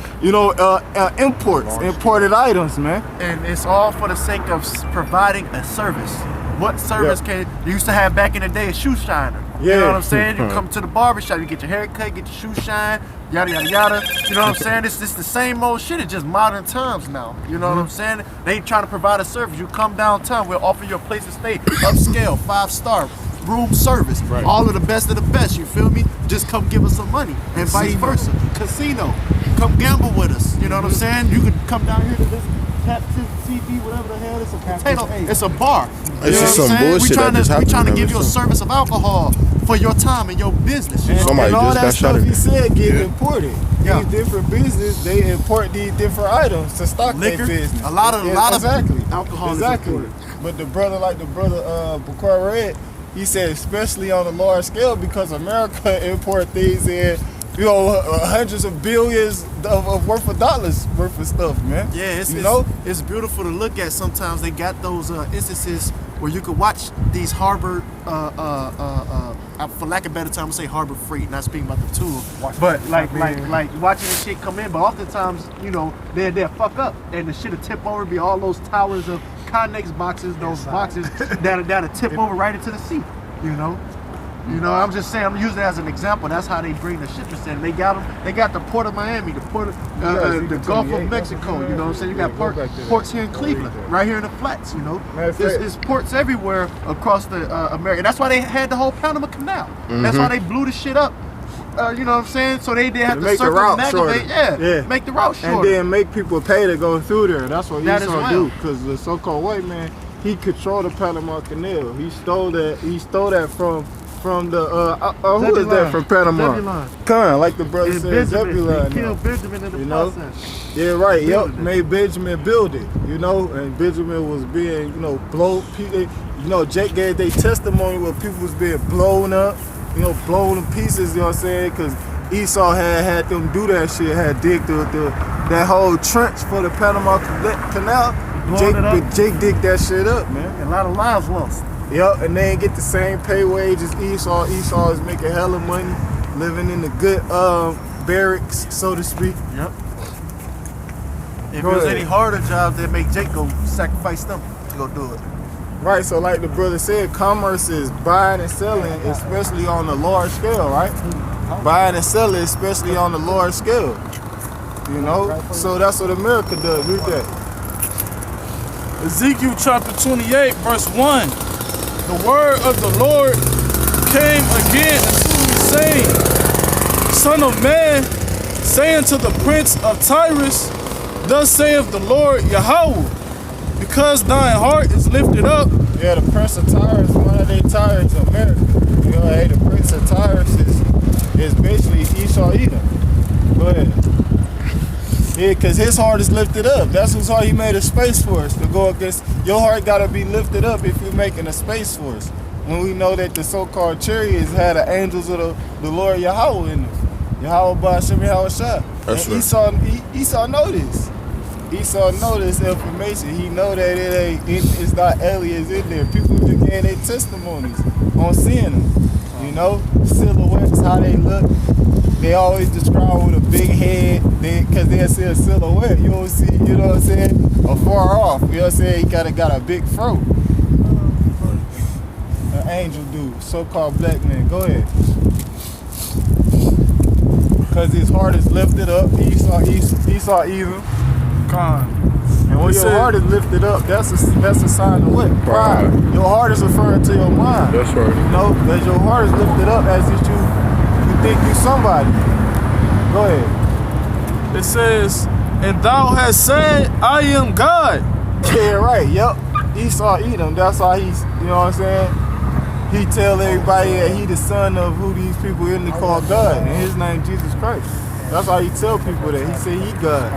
Speaker 2: imported items, man.
Speaker 1: and it's all for the sake of providing a service. What service can you used to have back in the day? A shoe shiner. You know what I'm saying? You come to the barbershop, you get your hair cut, get your shoe shine, yada yada yada. You know what I'm saying? It's the same old shit. It's just modern times now. You know what I'm saying? They trying to provide a service. You come downtown, we'll offer you a place to stay, upscale, 5-star. Room service, all of the best of the best, you feel me? Just come give us some money, and vice versa. Casino, come gamble with us, you know what I'm saying? You could come down here to this Captain TV, whatever the hell, it's a potato, it's a bar.
Speaker 6: It's just some bullshit that just
Speaker 1: We
Speaker 6: happened
Speaker 1: trying to
Speaker 6: whenever
Speaker 1: give you a
Speaker 6: it's
Speaker 1: service of alcohol for your time and your business. You know?
Speaker 6: Somebody
Speaker 2: And all
Speaker 6: just
Speaker 2: that
Speaker 6: got shot
Speaker 2: stuff
Speaker 6: in
Speaker 2: he
Speaker 6: there.
Speaker 2: said get imported.
Speaker 1: Yeah.
Speaker 2: These different businesses, they import these different items to stock
Speaker 1: Liquor,
Speaker 2: their business.
Speaker 1: a lot of
Speaker 2: exactly.
Speaker 1: alcohol is
Speaker 2: Exactly.
Speaker 1: imported.
Speaker 2: But the brother Bakar read, he said especially on a large scale because America import things in, hundreds of billions of worth of dollars worth of stuff, man.
Speaker 1: Yeah, it's beautiful to look at. Sometimes they got those instances where you could watch these harbor, for lack of a better term, I'm gonna say harbor freight, not speaking about the tool, but like watching the shit come in. But oftentimes, they'll fuck up and the shit'll tip over, be all those towers of Connex boxes, those boxes that'll tip over right into the sea. I'm just saying, I'm using it as an example. That's how they bring the shippers in. They got them. They got the Port of Miami, the Port of the Gulf of Mexico. You know what I'm saying? You got ports here in Cleveland, right here in the flats. There's ports everywhere across the America. That's why they had the whole Panama Canal. That's why they blew the shit up. You know what I'm saying? So they did have to
Speaker 2: make the route
Speaker 1: circumnavigate. Make the route shorter.
Speaker 2: And then make people pay to go through there. That's what
Speaker 1: That
Speaker 2: Esau
Speaker 1: as
Speaker 2: do.
Speaker 1: well.
Speaker 2: Because the so-called white man, he controlled the Panama Canal. He stole that from the who is that from Panama?
Speaker 1: Zebulon.
Speaker 2: Khan, like the brother
Speaker 1: And
Speaker 2: said,
Speaker 1: Benjamin,
Speaker 2: Zebulon.
Speaker 1: they killed Benjamin in the process.
Speaker 2: Yeah, right.
Speaker 1: Building it.
Speaker 2: Made Benjamin build it. And Benjamin was being, blown. Jake gave their testimony where people was being blown up, blown to pieces. You know what I'm saying? Because Esau had them do that shit. Had dig that whole trench for the Panama Canal. Jake dig that shit up, man.
Speaker 1: And a lot of lives lost.
Speaker 2: Yep, and they ain't get the same pay wage as Esau. Esau is making hella money, living in the good barracks, so to speak.
Speaker 1: Yep. If there's any harder jobs, that make Jake go sacrifice them to go do it.
Speaker 2: Right, so like the brother said, commerce is buying and selling, especially on a large scale, right? Buying and selling, especially on a large scale. So that's what America does. Read that.
Speaker 4: Ezekiel chapter 28, verse 1. The word of the Lord came again unto me, saying, Son of man, saying to the prince of Tyrus, Thus saith the Lord YAHAWAH, because thine heart is lifted up.
Speaker 2: Yeah, the prince of Tyrus, one of their tyrants of America. Hey, the prince of Tyrus is basically Esau Edom. Go ahead. Yeah, because his heart is lifted up. That's whose heart he made a space for us to go against. Your heart got to be lifted up if you're making a space for us. When we know that the so-called chariots had the angels of the Lord YAHAWAH in them. YAHAWAH, BAHASHAM, YAHAWASHI.
Speaker 6: That's
Speaker 2: And Esau know this. Esau know this information. He know that it's not aliens in there. People just getting their testimonies on seeing them. Silhouettes, how they look. They always describe with a big head, because they'll see a silhouette. You don't see, afar off. You know what I'm saying? He got a big throat. An angel dude, so-called black man. Go ahead. Because his heart is lifted up. Esau evil.
Speaker 4: Con.
Speaker 2: And when your heart is lifted up, that's a sign of what? Pride. Your heart is referring to your mind.
Speaker 6: That's right.
Speaker 2: As your heart is lifted up as if you think you somebody. Go ahead.
Speaker 4: It says, And thou hast said, I am God.
Speaker 2: Yeah, right. Yep. Esau Edom. That's how he's, you know what I'm saying? He tell everybody that he the son of who these people in the call God. And his name Jesus Christ. That's how he tell people that. He say he God.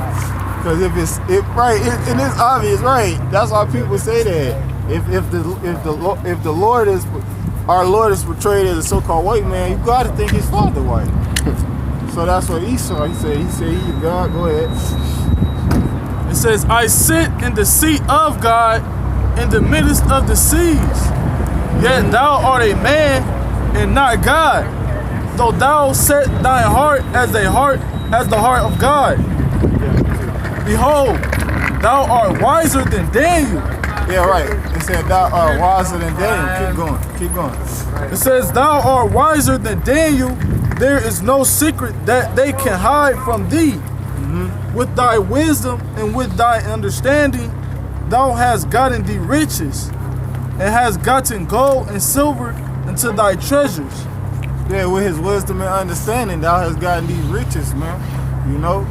Speaker 2: Because and it's obvious, right? That's why people say that. If the Lord is, our Lord is portrayed as a so-called white man, you gotta think his father white. So that's what Esau, he said he God. Go ahead.
Speaker 4: It says, I sit in the seat of God in the midst of the seas. Yet thou art a man and not God, though thou set thy heart as the heart of God. Behold, thou art wiser than Daniel.
Speaker 2: Yeah, right. It said thou art wiser than Daniel. Keep going.
Speaker 4: It says, thou art wiser than Daniel. There is no secret that they can hide from thee. With thy wisdom and with thy understanding, thou hast gotten thee riches, and hast gotten gold and silver into thy treasures.
Speaker 2: Yeah, with his wisdom and understanding, thou hast gotten these riches, man. You know?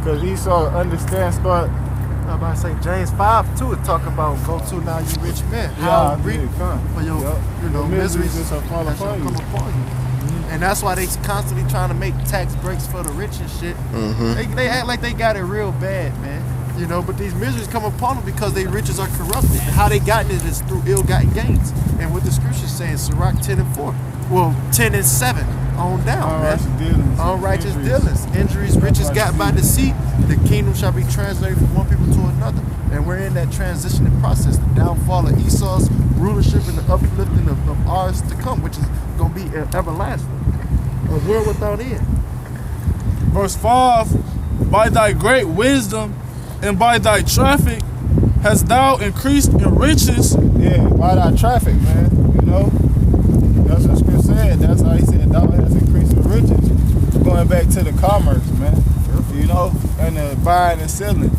Speaker 2: Because Esau understands, start.
Speaker 1: I'm about to say James 5:2 is talking about go to now you rich men.
Speaker 2: Yeah,
Speaker 1: reap for your miseries
Speaker 2: shall
Speaker 1: that
Speaker 2: fall
Speaker 1: shall
Speaker 2: upon
Speaker 1: come
Speaker 2: you.
Speaker 1: upon you. And that's why they constantly trying to make tax breaks for the rich and shit. They act like they got it real bad, man. You know, but these miseries come upon them because their riches are corrupted. How they gotten it is through ill-gotten gains. And what the scripture's saying, Sirach 10:4. Well, 10:7 on down, man. Unrighteous dealings. Injuries, riches got by deceit. The kingdom shall be translated from one people to another. And we're in that transitioning process. The downfall of Esau's rulership and the uplifting of ours to come, which is going to be everlasting. A world without end.
Speaker 4: Verse 5, by thy great wisdom and by thy traffic hast thou increased in riches.
Speaker 2: Yeah, by thy traffic, man. You know? That's what scripture said. That's how he said thou hast increased in riches. Going back to the commerce, man. You know? And the buying and selling.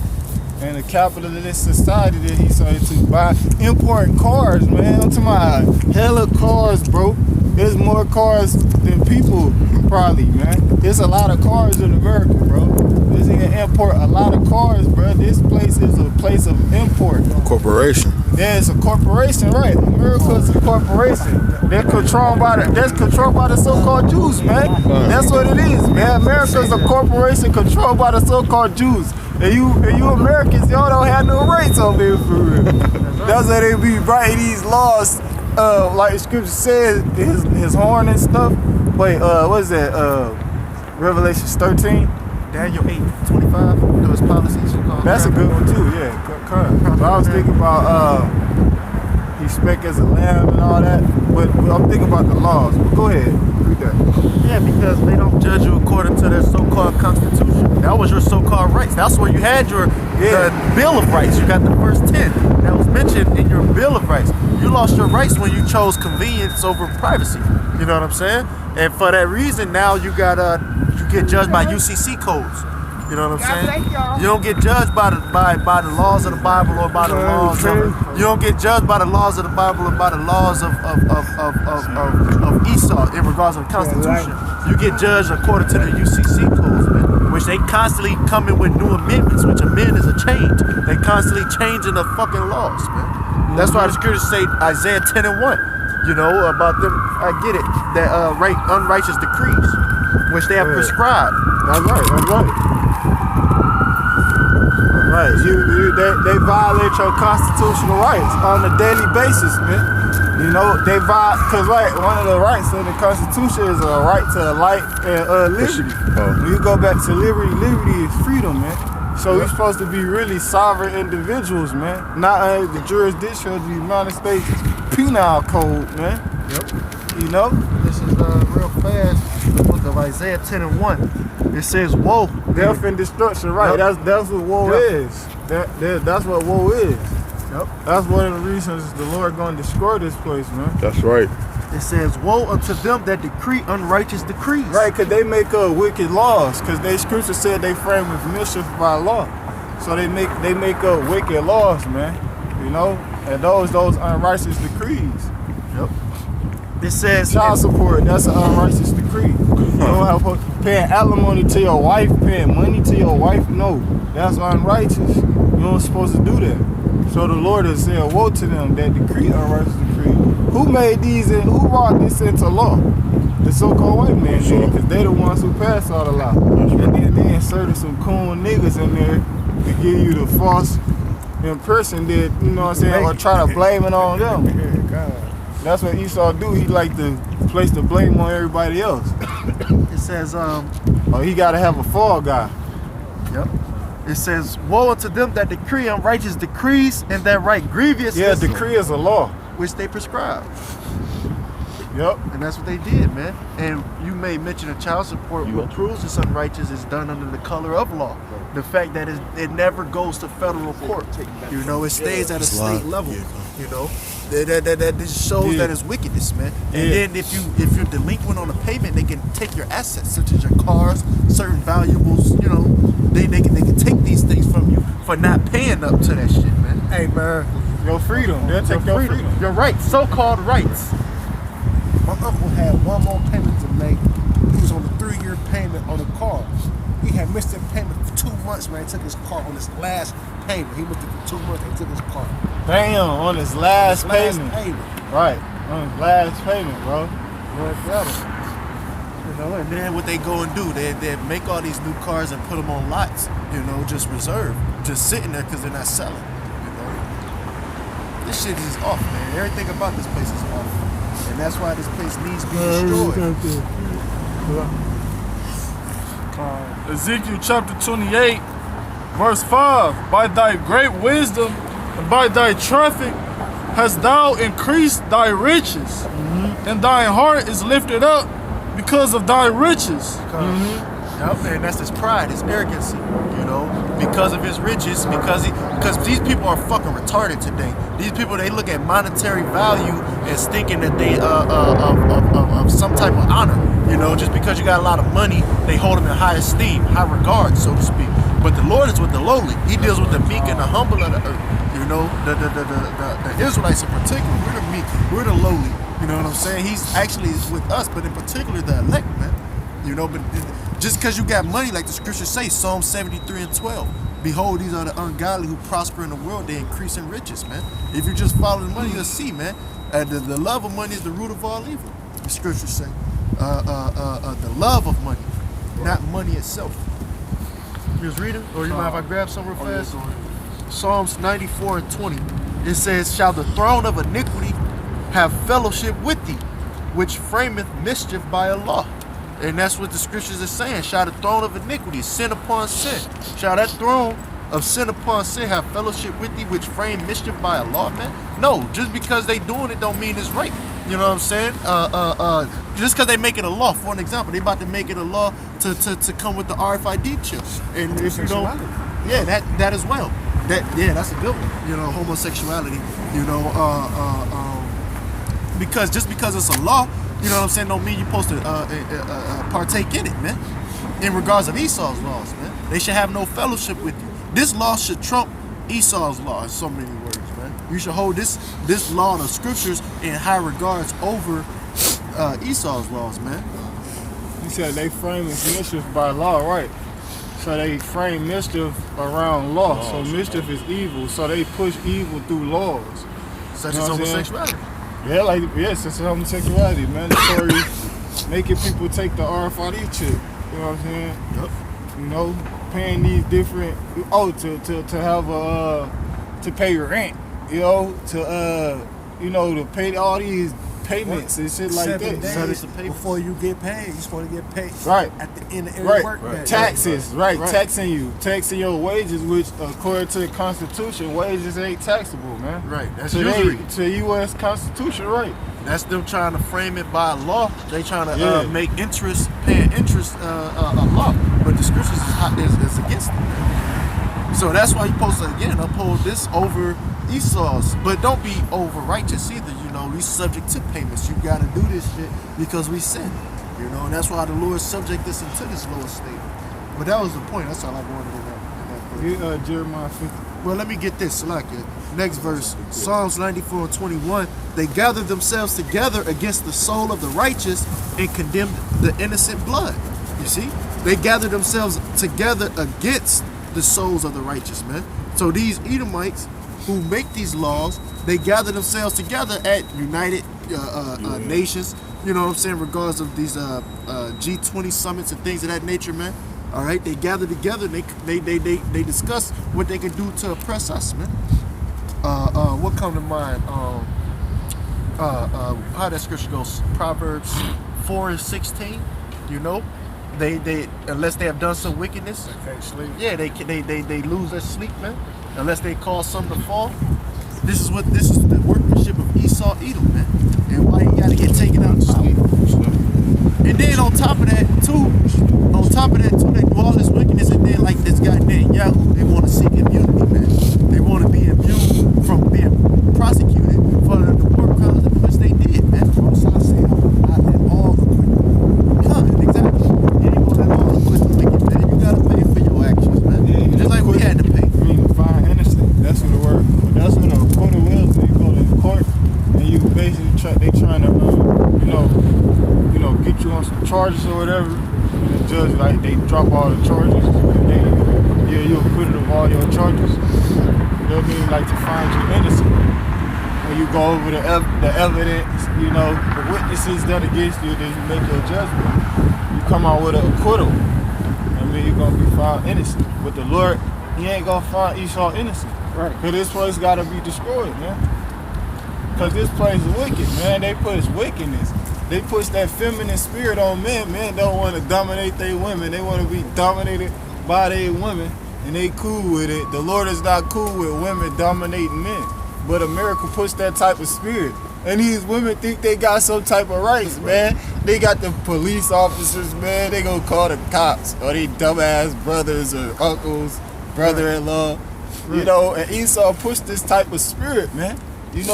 Speaker 2: And the capitalist society that he started to buy importing cars, man. I'm talking about hella cars, bro. There's more cars than people, probably, man. There's a lot of cars in America, bro. This nigga import a lot of cars, bro. This place is a place of import.
Speaker 6: Corporation.
Speaker 2: Yeah, it's a corporation, right? America's a corporation. That's controlled by the so-called Jews, man. That's what it is, man. America's a corporation controlled by the so-called Jews. And you Americans, y'all don't have no rights over here for real. That's why they be writing these laws, like the scripture says, his horn and stuff. Wait, what is that? Revelations 13.
Speaker 1: Daniel 8:25. Those policies you call.
Speaker 2: That's a good one too, yeah. Current. But I was thinking about he spake as a lamb and all that. But I'm thinking about the laws. But go ahead, read that.
Speaker 1: Yeah, because they don't judge you according to their so-called constitution. That was your so-called rights. That's where you had your the Bill of Rights. You got the first 10 that was mentioned in your Bill of Rights. You lost your rights when you chose convenience over privacy. You know what I'm saying? And for that reason, now you got you get judged by UCC codes. You know what I'm saying? You don't get judged by the laws of the Bible or by the laws of. You don't get judged by the laws of the Bible or by the laws of Esau in regards to the Constitution. You get judged according to the UCC codes, man, which they constantly come in with new amendments, which amend is a change. They constantly changing the fucking laws, man. That's why the scriptures say Isaiah 10:1. You know about them. I get it. That unrighteous decrees, which they have prescribed.
Speaker 2: That's right. Right, they violate your constitutional rights on a daily basis, man. You know, they violate, because one of the rights of the Constitution is a right to life and liberty. When you go back to liberty is freedom, man. So we're supposed to be really sovereign individuals, man. Not under the jurisdiction of the United States Penal Code, man.
Speaker 1: Yep.
Speaker 2: You know?
Speaker 1: This is real fast. The book of Isaiah 10:1. It says, "Woe,
Speaker 2: death and destruction." Right.
Speaker 1: Yep.
Speaker 2: That's what woe is. That's what woe is.
Speaker 1: Yep.
Speaker 2: That's one of the reasons the Lord going to destroy this place, man.
Speaker 6: That's right.
Speaker 1: It says, "Woe unto them that decree unrighteous decrees."
Speaker 2: Right, because they make wicked laws. Because they scripture said they frame with mischief by law. So they make wicked laws, man. You know, and those unrighteous decrees.
Speaker 1: Yep. It says
Speaker 2: child support. That's an unrighteous decree. You don't have paying alimony to your wife, paying money to your wife. No, that's unrighteous. You ain't supposed to do that. So the Lord has said, "Woe to them that decree unrighteous decree." Who made these and who brought this into law? The so-called white man did, because they the ones who passed all the law. And then they inserted some coon niggas in there to give you the false impression that, you know what I'm saying, or try to blame it on them. That's what Esau do. He like to place the blame on everybody else.
Speaker 1: It says
Speaker 2: he got to have a fall guy.
Speaker 1: Yep. It says, woe unto them that decree unrighteous decrees and that write grievous
Speaker 2: Yeah,
Speaker 1: ism,
Speaker 2: decree is a law.
Speaker 1: which they prescribe.
Speaker 2: Yep.
Speaker 1: And that's what they did, man. And you made mention of child support. What proves it's unrighteous is done under the color of law. The fact that it never goes to federal court. You know, it stays at a state level. You know, that just shows that it's wickedness, man. And then if you're delinquent on a payment, they can take your assets, such as your cars, certain valuables. You know, they can take these things from you for not paying up to that shit, man.
Speaker 5: Hey, man.
Speaker 2: Your freedom. They'll take your freedom.
Speaker 1: Your rights, so-called rights.
Speaker 5: My uncle had one more payment to make. He was on a 3-year payment on a car. He had missed that payment for 2 months, man. He took his car on his last payment. He missed it for 2 months and took his car.
Speaker 2: Damn, on his last payment.
Speaker 5: payment.
Speaker 2: Right. On his last payment, bro.
Speaker 1: You know, and then what they go and do, they make all these new cars and put them on lots, you know, just reserved, just sitting there because they're not selling, you know. This shit is off, man. Everything about this place is off. And that's why this place needs to be destroyed.
Speaker 4: Ezekiel chapter 28, verse 5. By thy great wisdom and by thy traffic hast thou increased thy riches, and thine heart is lifted up because of thy riches.
Speaker 1: Yep, and that's his pride, his arrogancy, you know, because of his riches, because these people are fucking retarded today. These people, they look at monetary value as thinking that they of some type of honor, you know, just because you got a lot of money, they hold them in high esteem, high regard, so to speak. But the Lord is with the lowly. He deals with the meek and the humble of the earth. You know, the Israelites in particular, we're the meek, we're the lowly. You know what I'm saying? He's actually with us, but in particular the elect, man. You know, but just because you got money, like the scriptures say, Psalm 73:12, behold, these are the ungodly who prosper in the world, they increase in riches, man. If you just follow the money, you'll see, man. The love of money is the root of all evil, the scriptures say. The love of money, not money itself. You was reading? Or you mind if I grab some real fast? Psalms 94:20. It says, shall the throne of iniquity have fellowship with thee, which frameth mischief by a law. And that's what the scriptures are saying. Shall the throne of iniquity, sin upon sin, shall that throne of sin upon sin have fellowship with thee, which frame mischief by a law, man? No, just because they doing it don't mean it's right. You know what I'm saying? Just because they make it a law. For an example, they about to make it a law to come with the RFID chip. And if you don't, yeah, that as well. That's a good one. You know, homosexuality. You know, because just because it's a law, you know what I'm saying, don't mean you're supposed to partake in it, man. In regards of Esau's laws, man, they should have no fellowship with you. This law should trump Esau's law in so many words, man. You should hold this law of the scriptures in high regards over Esau's laws, man.
Speaker 2: You said they frame mischief by law, right? So they frame mischief around law. So mischief is evil. So they push evil through laws.
Speaker 1: Such as homosexuality.
Speaker 2: Yeah, it's homosexuality, mandatory, making people take the RFID chip. You know what I'm saying?
Speaker 1: Yep.
Speaker 2: You know, paying these different to have to pay your rent. You know, to pay all these payments and shit like
Speaker 5: 7
Speaker 2: that.
Speaker 5: days before you get paid, you're supposed to get paid
Speaker 2: right
Speaker 5: at the end of every work day.
Speaker 2: Taxes, right. Taxing your wages, which according to the Constitution, wages ain't taxable, man.
Speaker 1: Right, that's
Speaker 2: usury. To U.S. Constitution, right.
Speaker 1: That's them trying to frame it by law. They trying to make paying interest a law, but the scriptures is against it. So that's why you're supposed to, again, uphold this over Esau's. But don't be over righteous either, you know. We subject to payments. You got to do this shit because we sin, you know. And that's why the Lord subject us into this lower state. But that was the point. That's all I wanted in that verse.
Speaker 2: Jeremiah 50.
Speaker 1: Well, let me get this. Next verse, Psalms 94:21. They gathered themselves together against the soul of the righteous and condemned the innocent blood. You see? They gathered themselves together against the souls of the righteous, man. So these Edomites who make these laws, they gather themselves together at United Nations, you know what I'm saying, regardless of these G20 summits and things of that nature, man. All right, they gather together and they discuss what they can do to oppress us, man. What come to mind? How that scripture goes? Proverbs 4:16, you know? they unless they have done some wickedness,
Speaker 2: They can't sleep.
Speaker 1: yeah, they lose their sleep, man. Unless they cause something to fall. This is the workmanship of Esau, Edom, man, and why he got to get taken out of sleep. And then on top of that too, they do all this wickedness, and then like this guy named Yahoo, they want to seek immunity, man. They want to be immune from being prosecuted for the war crimes which they did, man.
Speaker 5: Most I say, I let all acquit.
Speaker 1: Exactly. Anyone that all acquit the wicked, man, you gotta pay for your actions, man.
Speaker 2: Yeah,
Speaker 1: Just like we had to pay.
Speaker 2: I mean, to find innocent. That's what the word. That's what a acquittal is. You go to court and you basically they trying to, get you on some charges or whatever. And the judge, like, they drop all the charges. And then, you acquitted of all your charges. They'll mean like to find you innocent. When you go over the evidence, the witnesses that against you, then you make your judgment. You come out with an acquittal. I mean, you're gonna be found innocent. But the Lord, He ain't gonna find Esau innocent.
Speaker 1: Right.
Speaker 2: Cause this place gotta be destroyed, man. Cause this place is wicked, man. They push wickedness. They push that feminine spirit on men. Men don't want to dominate their women. They want to be dominated by their women, and they cool with it. The Lord is not cool with women dominating men. But America pushed that type of spirit. And these women think they got some type of rights, man. They got the police officers, man. They gonna call the cops or they dumbass brothers or uncles, brother-in-law. And Esau pushed this type of spirit, man.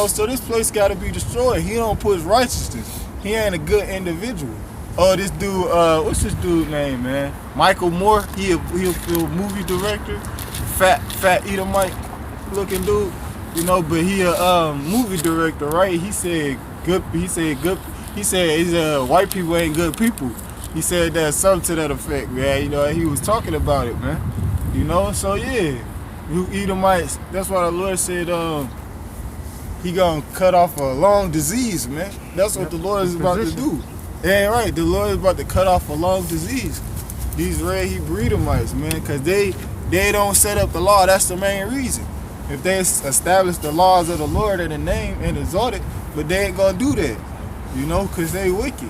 Speaker 2: So this place gotta be destroyed. He don't push righteousness. He ain't a good individual. Oh, this dude, what's this dude's name, man? Michael Moore. He a movie director. Fat Edomite looking dude. But he a movie director, right? He said white people ain't good people. He said that something to that effect, man. He was talking about it, man. So yeah. You Edomites, that's why the Lord said He gonna cut off a long disease, man. That's what the Lord is about to do. Yeah, right. The Lord is about to cut off a long disease. These red Hebrew Edomites, man, because they don't set up the law. That's the main reason. If they establish the laws of the Lord in the name and exalt it, but they ain't gonna do that, because they wicked.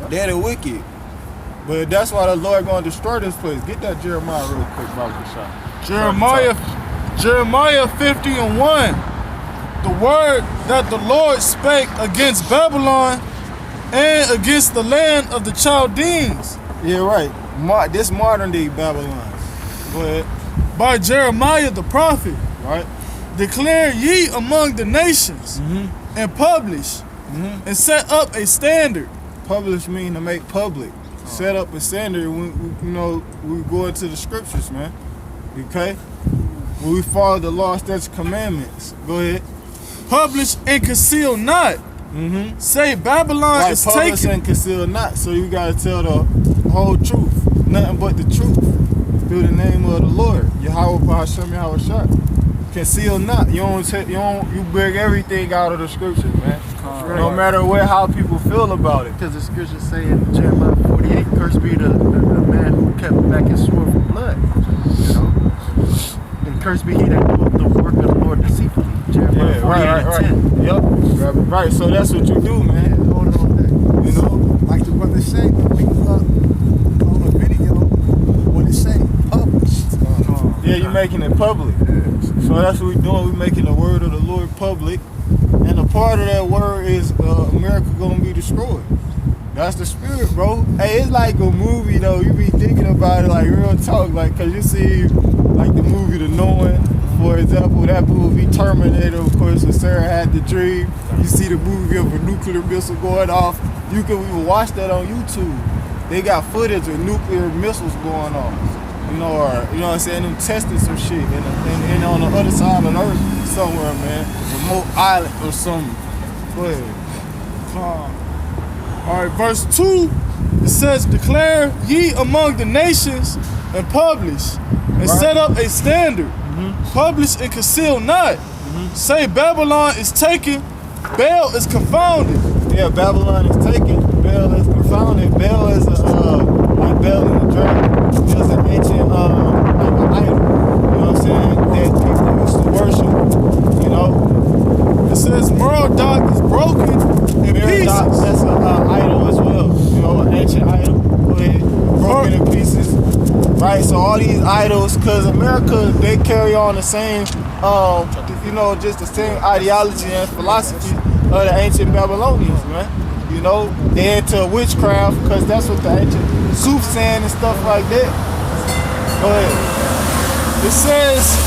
Speaker 2: They're the wicked. But that's why the Lord gonna destroy this place. Get that Jeremiah real quick, BAHASHAM.
Speaker 4: Jeremiah 50:1. The word that the Lord spake against Babylon and against the land of the Chaldeans.
Speaker 2: Yeah, right. This modern day Babylon. Go ahead.
Speaker 4: By Jeremiah the prophet.
Speaker 2: Right.
Speaker 4: Declare ye among the nations and publish and set up a standard.
Speaker 2: Publish mean to make public. Set up a standard when we go into the scriptures, man. Okay? When we follow the law, statutes, commandments. Go ahead.
Speaker 4: Publish and conceal not. Say Babylon is
Speaker 2: publish
Speaker 4: taken.
Speaker 2: and conceal not. So you gotta tell the whole truth. Nothing but the truth. Through the name of the Lord. YAHAWAH, BAHASHAM, YAHAWASHI. Conceal not. You bring everything out of the scriptures, man. No matter how people feel about it.
Speaker 1: Because the scriptures say in Jeremiah 48, cursed be the man who kept back his sword from blood. And cursed be he that doeth the work of the Lord deceitfully. Jeremiah 48 and 10.
Speaker 2: Yep. Right. So that's what you do, man.
Speaker 1: Yeah, hold it on that.
Speaker 5: Like the brother say, when we on the video, what it say, published.
Speaker 2: Yeah, you're making it public. So that's what we're doing. We're making the word of the Lord public. And a part of that word is America gonna be destroyed. That's the spirit, bro. Hey, it's like a movie, though. You be thinking about it like real talk. Like, cause you see, like the movie The Knowing, for example, that movie Terminator, of course, when Sarah had the dream. You see the movie of a nuclear missile going off. You can even watch that on YouTube. They got footage of nuclear missiles going off. Or what I'm saying, them testing some shit and on the other side of the earth somewhere, man. Remote island or something. Go ahead.
Speaker 4: All right, verse 2, it says, declare ye among the nations and publish and set up a standard. Publish and conceal not. Say Babylon is taken, Baal is confounded.
Speaker 2: Yeah, Babylon is taken, Baal is confounded. Baal is like Baal in the dragon. It's an ancient like an idol. What I'm saying? That people used to worship.
Speaker 4: It says Merodach is broken in pieces.
Speaker 2: That's an idol as well. An ancient idol. Go ahead. all these idols, because America, they carry on the same, you know, just the same ideology and philosophy of the ancient Babylonians, man. You know, they into witchcraft, because that's what the ancient soothsaying and stuff like that. Go ahead.
Speaker 4: It says,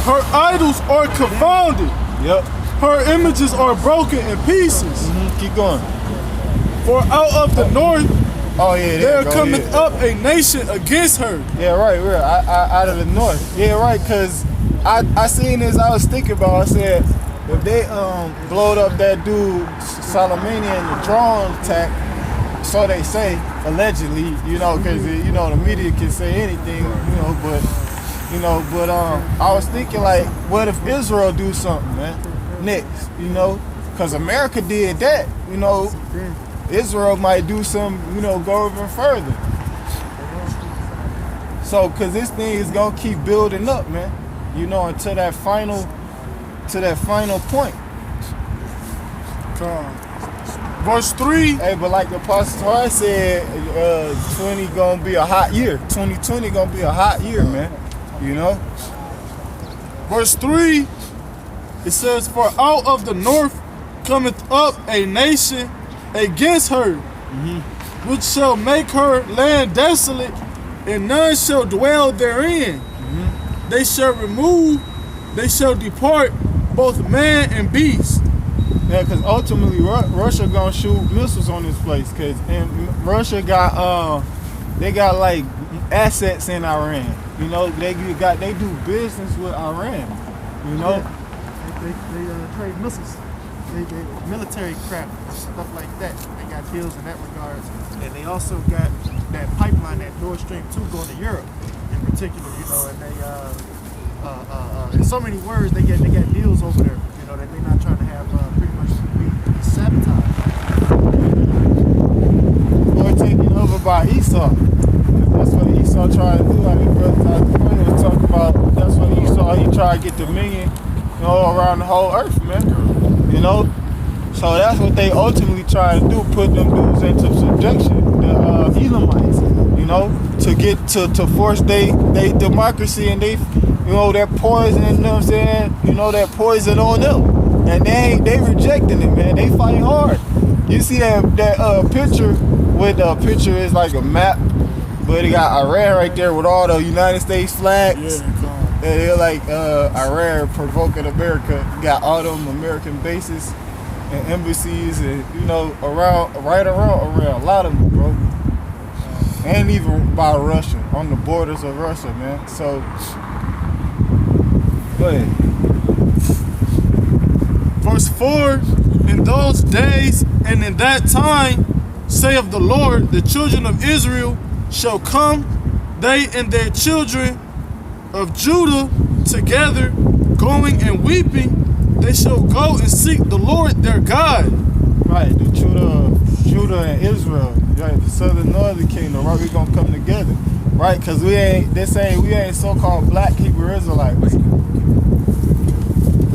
Speaker 4: her idols are confounded.
Speaker 2: Yep.
Speaker 4: Her images are broken in pieces.
Speaker 2: Keep going.
Speaker 4: For out of the north
Speaker 2: Oh yeah,
Speaker 4: there cometh up a nation against her.
Speaker 2: Yeah, right. Out of the north. Yeah, right. Cause I seen this. I was thinking about. I said if they blowed up that dude Solomonian the drone attack, so they say allegedly. You know, cause you know the media can say anything. You know, but I was thinking like, what if Israel do something, man? Next, you know, cause America did that. You know. Israel might do some, you know, go even further. So, cause this thing is gonna keep building up, man. You know, until that final point.
Speaker 4: Verse 3.
Speaker 2: Hey, but like the Apostle Paul said, 20 gonna be a hot year. 2020 gonna be a hot year, man. You know.
Speaker 4: Verse 3. It says, "For out of the north cometh up a nation against her, which shall make her land desolate, and none shall dwell therein. They shall depart, both man and beast."
Speaker 2: Yeah, because ultimately Russia gonna shoot missiles on this place. Cause Russia got they got like assets in Iran. You know, they do business with Iran. You know,
Speaker 1: they trade missiles. They military crap, stuff like that. They got deals in that regard, and they also got that pipeline, that Nord Stream 2 going to Europe, in particular. You know, and they in so many words, they got deals over there. You know, that they're not trying to have pretty much be sabotaged
Speaker 2: or taken over by Esau. That's what Esau tried to do. I mean, brother, was talking about. That's what Esau he tried to get dominion, you know, around the whole earth, man. You know, so that's what they ultimately try to do, put them dudes into subjection, the Elamites, you know, to get to force they democracy and they, you know, that poison, you know what I'm saying, you know, that poison on them, and they rejecting it, man. They fight hard. You see that picture with the picture is like a map, but it got Iran right there with all the United States flags. They're like Iran provoking America. Got all them American bases and embassies, and you know, around a lot of them, bro. And even by Russia, on the borders of Russia, man. So, go ahead.
Speaker 4: Verse 4. In those days and in that time, saith the Lord, the children of Israel shall come, they and their children of Judah together, going and weeping. They shall go and seek the Lord their God.
Speaker 2: Right, the Judah and Israel, right, the southern northern kingdom, right, we gonna come together, right, because we ain't so-called black Hebrew Israelites.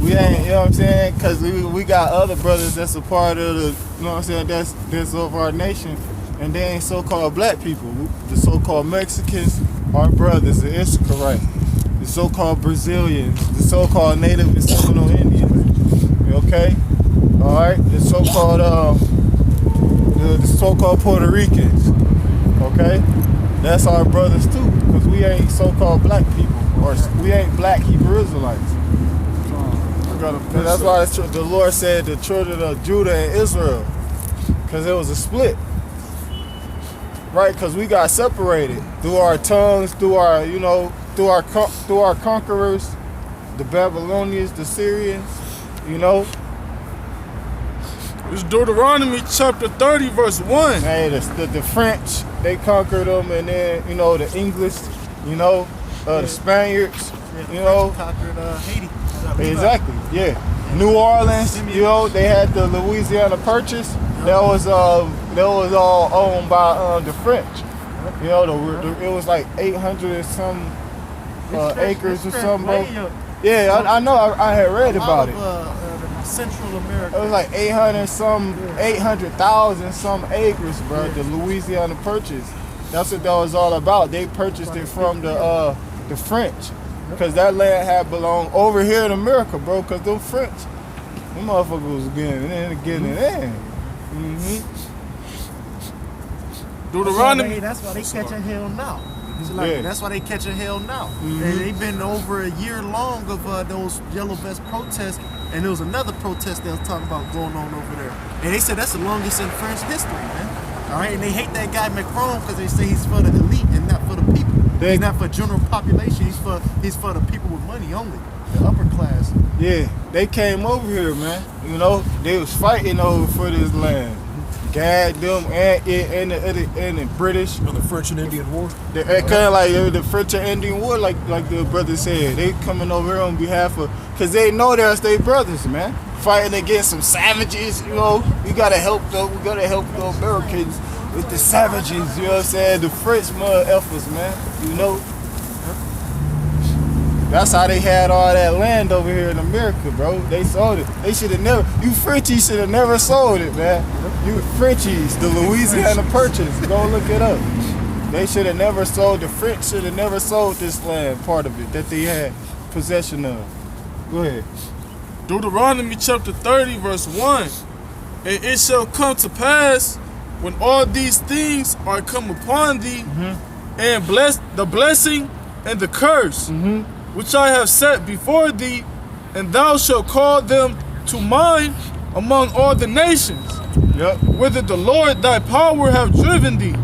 Speaker 2: We ain't, you know what I'm saying, because we got other brothers that's a part of the, you know what I'm saying, that's of our nation, and they ain't so-called black people. The so-called Mexicans are brothers, the Issacharites, the so-called Brazilians, the so-called Native and Seminole Indians. Okay, all right. The so-called Puerto Ricans. Okay, that's our brothers too, because we ain't so-called black people, or we ain't black Hebrew Israelites. And that's why the Lord said the children of Judah and Israel, because it was a split. Right, because we got separated through our tongues, through our, you know, through our conquerors, the Babylonians, the Syrians, you know.
Speaker 4: It's Deuteronomy chapter 30, verse 1.
Speaker 2: Hey, the French, they conquered them, and then, you know, the English, you know, the Spaniards, you know.
Speaker 1: Conquered Haiti.
Speaker 2: Exactly, yeah. New Orleans, you know, they had the Louisiana Purchase. That was all owned by the French. You know, it was like 800 and some acres or something, bro. Yeah, I know. I had read about it.
Speaker 1: Central America.
Speaker 2: It was like 800,000 some acres, bro. The Louisiana Purchase. That's what that was all about. They purchased it from the French, because that land had belonged over here in America, bro. Because them French, them motherfuckers was getting in.
Speaker 4: Deuteronomy.
Speaker 1: That's why they catching hell now. That's why they catching hell now. And they've been over a year long of those yellow vest protests, and there was another protest that was talking about going on over there. And they said that's the longest in French history, man. All right, and they hate that guy Macron because they say he's for the elite and not for the people. He's not for general population. He's for the people with money only, the upper class.
Speaker 2: Yeah, they came over here, man. You know, they was fighting over for this land. God, them, and the British.
Speaker 3: On the French and Indian War.
Speaker 2: Kind of like the French and Indian War, like the brother said. They coming over here on behalf of, because they know that's their brothers, man. Fighting against some savages, you know. We gotta help the Americans with the savages, you know what I'm saying? The French mud effers, man, you know. That's how they had all that land over here in America, bro. They sold it. They should have never, you Frenchies should have never sold it, man. You Frenchies, the Louisiana Purchase, go look it up. They should have never sold, the French should have never sold this land, part of it, that they had possession of. Go ahead.
Speaker 4: Deuteronomy chapter 30, verse 1. And it shall come to pass when all these things are come upon thee, and bless the blessing and the curse, which I have set before thee, and thou shalt call them to mind among all the nations, whither the Lord thy power have driven thee.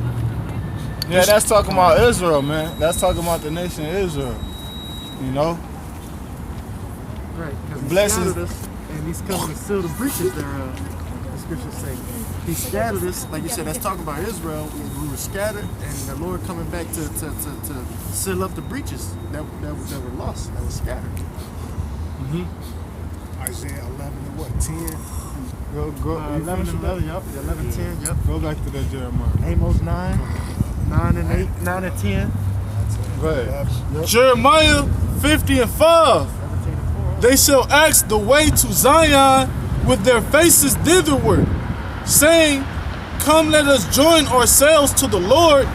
Speaker 2: Yeah, that's talking about Israel, man. That's talking about the nation of Israel. You know?
Speaker 1: Right, because he
Speaker 2: Blessings.
Speaker 1: scattered us, and he's coming to seal the breaches thereof, the scriptures say. He scattered us, like you said, that's talking about Israel. We were scattered, and the Lord coming back to seal up the breaches that were lost, that were scattered.
Speaker 5: Isaiah 11 and what, 10?
Speaker 2: Go,
Speaker 1: 11 and 11, yep. 11, 10, yep.
Speaker 2: Go back to that Jeremiah.
Speaker 1: Amos 9, 9 and 8, 9 and 10.
Speaker 2: Go ahead.
Speaker 4: Jeremiah 50 and 5. They shall ask the way to Zion with their faces thitherward, saying, come, let us join ourselves to the Lord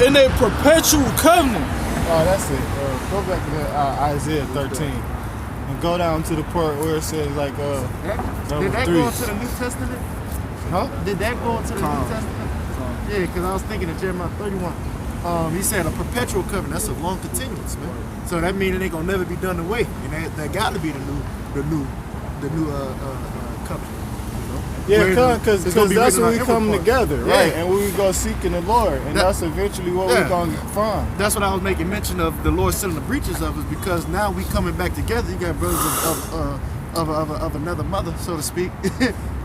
Speaker 4: in a perpetual covenant.
Speaker 2: Oh, that's it. Go back to Isaiah 13 and go down to the part where it says like
Speaker 1: Did that
Speaker 2: three.
Speaker 1: go into the New Testament?
Speaker 2: Huh?
Speaker 1: Did that go into the New Testament? Yeah, because I was thinking of Jeremiah 31. He said a perpetual covenant. That's a long continuance, man. So that means it ain't gonna never be done away, and that got to be the new covenant.
Speaker 2: Yeah, because
Speaker 1: It's gonna be
Speaker 2: that's
Speaker 1: written
Speaker 2: when we
Speaker 1: on
Speaker 2: come
Speaker 1: every
Speaker 2: together,
Speaker 1: part.
Speaker 2: right?
Speaker 1: Yeah.
Speaker 2: And we go seeking the Lord, and that's eventually what we're gonna find.
Speaker 1: That's what I was making mention of. The Lord sealing the breaches of us, because now we coming back together. You got brothers of another mother, so to speak.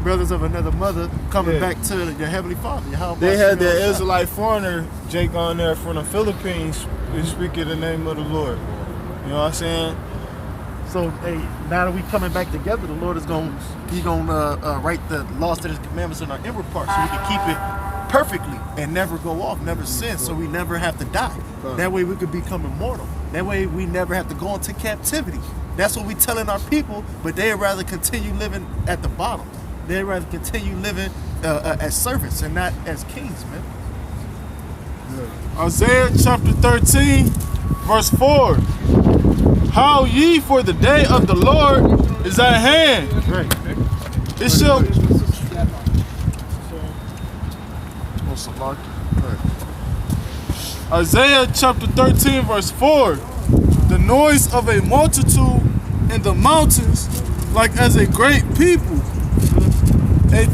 Speaker 1: Brothers of another mother coming back to your heavenly Father.
Speaker 2: They had that Israelite foreigner, Jake, on there from the Philippines, speaking the name of the Lord. You know what I'm saying?
Speaker 1: So hey, now that we coming back together, the Lord is gonna write the laws, statutes, commandments in our inward parts, so we can keep it perfectly and never go off, never sin, so we never have to die. That way we could become immortal. That way we never have to go into captivity. That's what we telling our people, but they'd rather continue living at the bottom. They'd rather continue living as servants and not as kings, man.
Speaker 4: Isaiah chapter 13, verse 4. How ye, for the day of the Lord is at hand.
Speaker 1: Right.
Speaker 4: It shall. Isaiah chapter 13, verse 4. The noise of a multitude in the mountains, like as a great people. A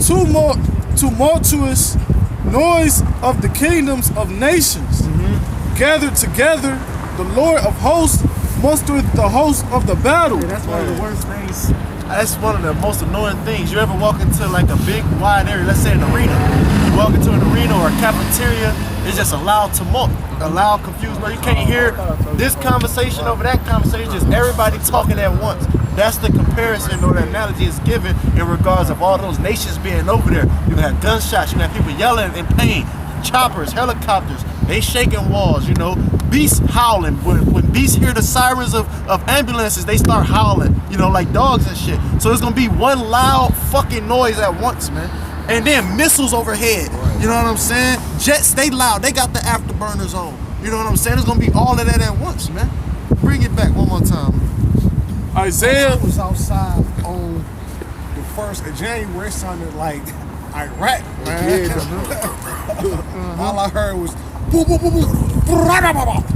Speaker 4: tumultuous noise of the kingdoms of nations. Gathered together, the Lord of hosts mustereth the host of the battle.
Speaker 1: Yeah, that's one of the worst things. That's one of the most annoying things. You ever walk into like a big wide area, let's say an arena. You walk into an arena or a cafeteria, it's just a loud tumult, a loud confused where you can't hear this conversation over that conversation, just everybody talking at once. That's the comparison or the analogy is given in regards of all those nations being over there. You have gunshots, you have people yelling in pain, choppers, helicopters, they shaking walls, you know, beasts howling. When beasts hear the sirens of ambulances, they start howling, you know, like dogs and shit. So it's gonna be one loud fucking noise at once, man. And then missiles overhead. You know what I'm saying? Jets, they loud. They got the afterburners on. You know what I'm saying? It's gonna be all of that at once, man. Bring it back one more time.
Speaker 4: Isaiah
Speaker 5: I was outside on the 1st of January. It sounded like Iraq, man. All I heard was boom, boom, boom, boom, boom,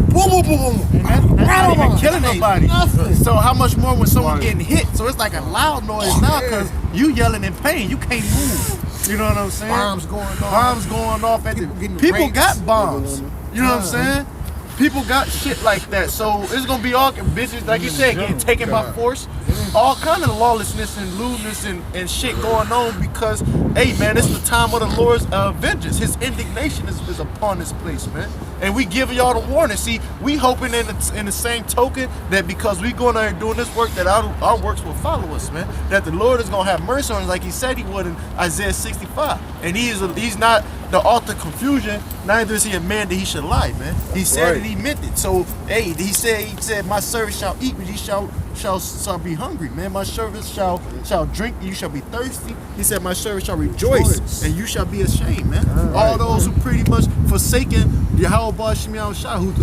Speaker 5: boom, boom, boom.
Speaker 1: That's not even killing nobody.
Speaker 5: Nothing.
Speaker 1: So how much more when someone getting hit? So it's like a loud noise now because you yelling in pain. You can't move. You know what I'm saying?
Speaker 5: Bombs going off.
Speaker 1: Bombs going off at people
Speaker 5: raped.
Speaker 1: got bombs. You know what I'm saying? People got shit like that. So it's gonna be all bitches, like you said, getting taken by force. All kind of lawlessness and lewdness and shit going on because, hey man, it's the time of the Lord's vengeance. His indignation is upon this place, man. And we give y'all the warning. See, we hoping in the same token that because we going out here doing this work that our works will follow us, man. That the Lord is gonna have mercy on us like he said he would in Isaiah 65. And he's not the author of confusion, neither is he a man that he should lie, man. He said it, he meant it. So, hey, he said, my servant shall eat, but he shall be hungry, man. My servant shall drink, and you shall be thirsty. He said, my servant shall rejoice, and you shall be ashamed, man. All those who pretty much forsaken YAHAWASHI, who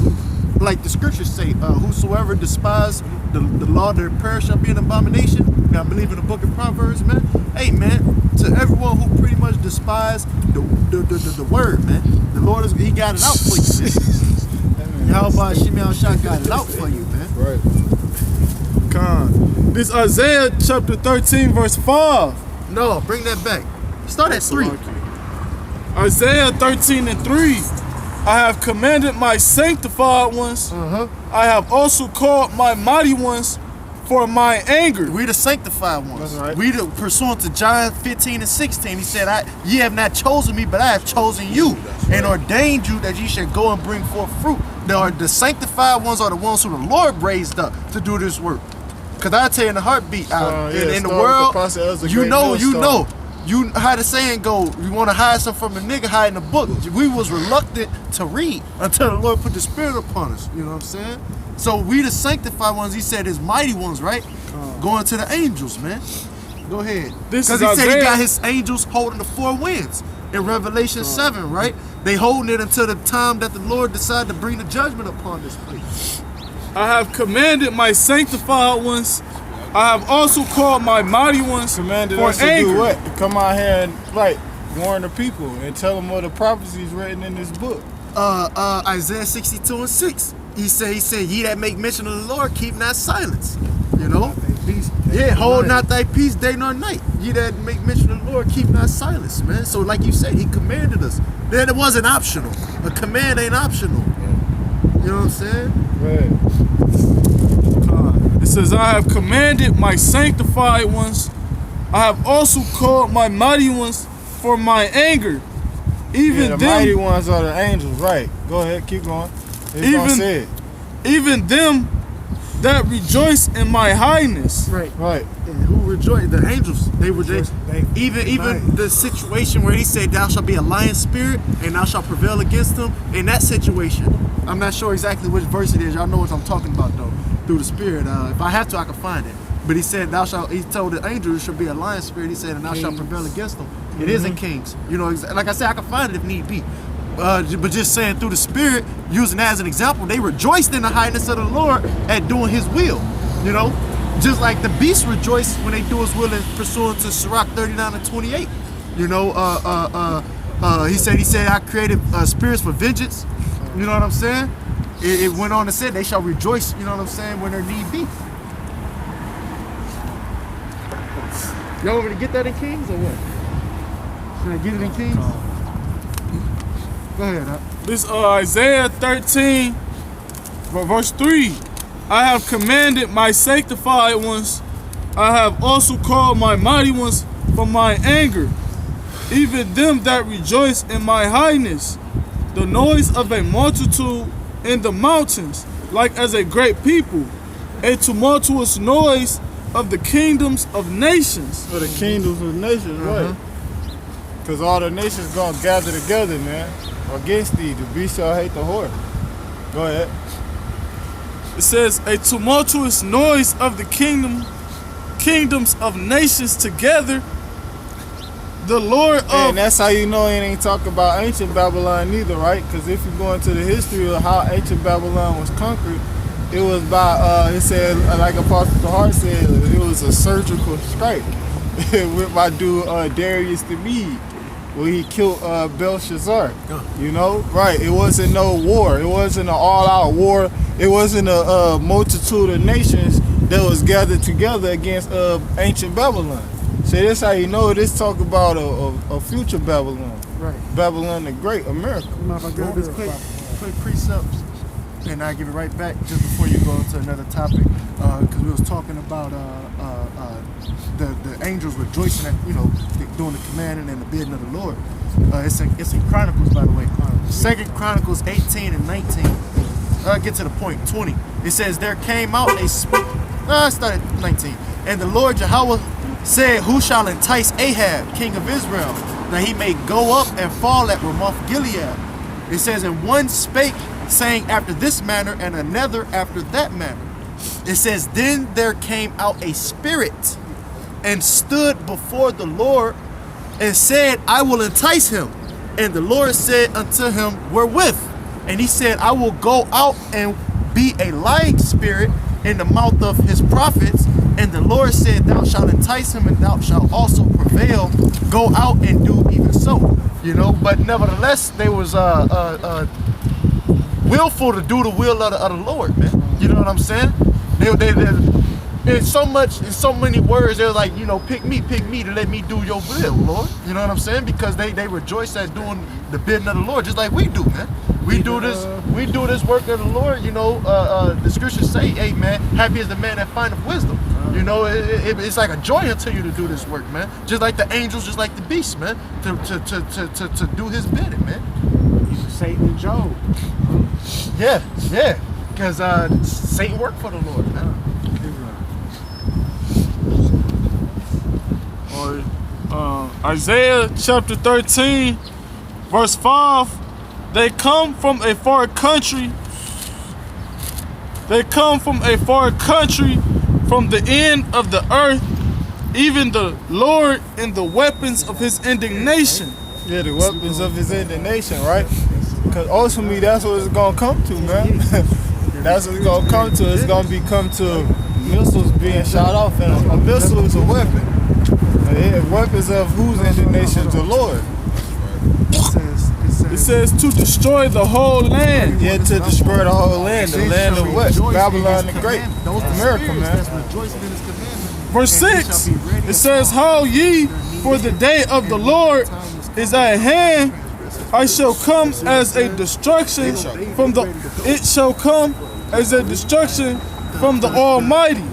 Speaker 1: like the scriptures say, whosoever despise the law, their prayer shall be an abomination. I believe in the book of Proverbs, man. Hey, man, to everyone who pretty much despise the word, man, the Lord he got it out for you, man. YAHAWASHI got it out for you, man.
Speaker 2: Right.
Speaker 4: Con. This Isaiah chapter 13 verse 5.
Speaker 1: No, bring that back. Start at 3.
Speaker 4: Isaiah 13 and 3. I have commanded my sanctified ones. I have also called my mighty ones for my anger.
Speaker 1: We the sanctified ones.
Speaker 2: That's right.
Speaker 1: We the pursuant to John 15 and 16. He said, ye have not chosen me, but I have chosen you and ordained you that ye should go and bring forth fruit. The sanctified ones are the ones who the Lord raised up to do this work. Because I tell you in the heartbeat, in the world, you how the saying go, you want to hide something from a nigga, hide in the book. We was reluctant to read until the Lord put the Spirit upon us. You know what I'm saying? So we the sanctified ones, he said his mighty ones, right? Going to the angels, man. Go ahead. Because he said he got his angels holding the 4 winds in Revelation 7, right? They holding it until the time that the Lord decided to bring the judgment upon this place.
Speaker 4: I have commanded my sanctified ones. I have also called my mighty ones
Speaker 2: Commanded
Speaker 4: for
Speaker 2: us to
Speaker 4: anger.
Speaker 2: do what? To come out here and warn the people and tell them what the prophecies written in this book.
Speaker 1: Isaiah 62 and 6. He said, ye that make mention of the Lord, keep not silence. You know? Hold not thy peace day nor night. Ye that make mention of the Lord, keep not silence, man. So like you said, he commanded us. Then it wasn't optional. A command ain't optional. You know what I'm saying?
Speaker 2: Right.
Speaker 4: It says, I have commanded my sanctified ones. I have also called my mighty ones for my anger. Even
Speaker 2: the
Speaker 4: them,
Speaker 2: mighty ones are the angels, right? Go ahead, keep going.
Speaker 4: Even them that rejoice in my highness.
Speaker 1: Right.
Speaker 2: Right.
Speaker 1: And who rejoice? The angels. They rejoice. Even the situation where he said, thou shalt be a lion spirit, and thou shalt prevail against them. In that situation, I'm not sure exactly which verse it is. Y'all know what I'm talking about though. Through the spirit. If I have to, I can find it. But he said, he told the angels, it should be a lion spirit. He said, and thou shalt prevail against them. It is in Kings. You know, like I said, I can find it if need be. But just saying through the spirit, using that as an example, they rejoiced in the highness of the Lord at doing his will. You know, just like the beasts rejoice when they do his will in pursuant to Sirach 39 and 28. You know, he said, I created spirits for vengeance. You know what I'm saying? It went on to say they shall rejoice, you know what I'm saying, when there need be. Y'all want me to get that in Kings or what? Should I get it in Kings? Go ahead.
Speaker 4: This Isaiah 13, verse 3. I have commanded my sanctified ones. I have also called my mighty ones for my anger. Even them that rejoice in my highness. The noise of a multitude in the mountains, like as a great people. A tumultuous noise of the kingdoms of nations.
Speaker 2: For the kingdoms of nations, right? Because all the nations gonna gather together, man, against thee. The beast shall hate the horse. Go ahead.
Speaker 4: It says, a tumultuous noise of the kingdoms of nations together. the Lord of...
Speaker 2: And that's how you know it ain't talking about ancient Babylon neither, right? Because if you go into the history of how ancient Babylon was conquered, it was by, it said, like Apostle Tahar said, it was a surgical strike with my dude Darius the Mede, where he killed Belshazzar. You know, right? It wasn't no war. It wasn't an all-out war. It wasn't a multitude of nations that was gathered together against ancient Babylon. So that's how you know this talk about a future Babylon.
Speaker 1: Right.
Speaker 2: Babylon the Great, America.
Speaker 1: If I go this quick precepts, and I give it right back just before you go into another topic, because we was talking about the angels rejoicing at, you know, doing the commanding and the bidding of the Lord. It's in Chronicles, by the way. 2 Chronicles 18 and 19. Get to the point. 20. It says, there came out a I started 19. And the Lord Yahawah said, who shall entice Ahab, king of Israel, that he may go up and fall at Ramoth Gilead? It says, and one spake, saying after this manner, and another after that manner. It says, then there came out a spirit, and stood before the Lord, and said, I will entice him. And the Lord said unto him, wherewith? And he said, I will go out and be a lying spirit in the mouth of his prophets. And the Lord said, thou shalt entice him, and thou shalt also prevail. Go out and do even so. You know, but nevertheless, they was willful to do the will of the Lord, man. You know what I'm saying? They in so many words, they're like, you know, pick me to let me do your will, Lord. You know what I'm saying? Because they rejoice at doing the bidding of the Lord, just like we do, man. We do this work of the Lord. You know, the scriptures say, hey, man, happy is the man that findeth wisdom. You know, it's like a joy unto you to do this work, man. Just like the angels, just like the beasts, man, to do his bidding, man.
Speaker 5: Satan and Job.
Speaker 1: Yeah, because Satan worked for the Lord, man.
Speaker 4: Isaiah chapter 13, verse 5. They come from a far country. They come from a far country, from the end of the earth, even the Lord in the weapons of his indignation.
Speaker 2: Yeah, the weapons of his indignation, right? Because ultimately, that's what it's going to come to, man. That's what it's going to come to. It's going to come to missiles being shot off. And a missile is a weapon. Weapons of whose indignation? The Lord.
Speaker 4: It says to destroy the whole land.
Speaker 2: Yeah, to destroy the whole land. The land of what? Babylon the Great. America, man.
Speaker 4: Verse 6, it says, how ye, for the day of the Lord is at hand, I shall come as a destruction from the... It shall come as a destruction from the Almighty.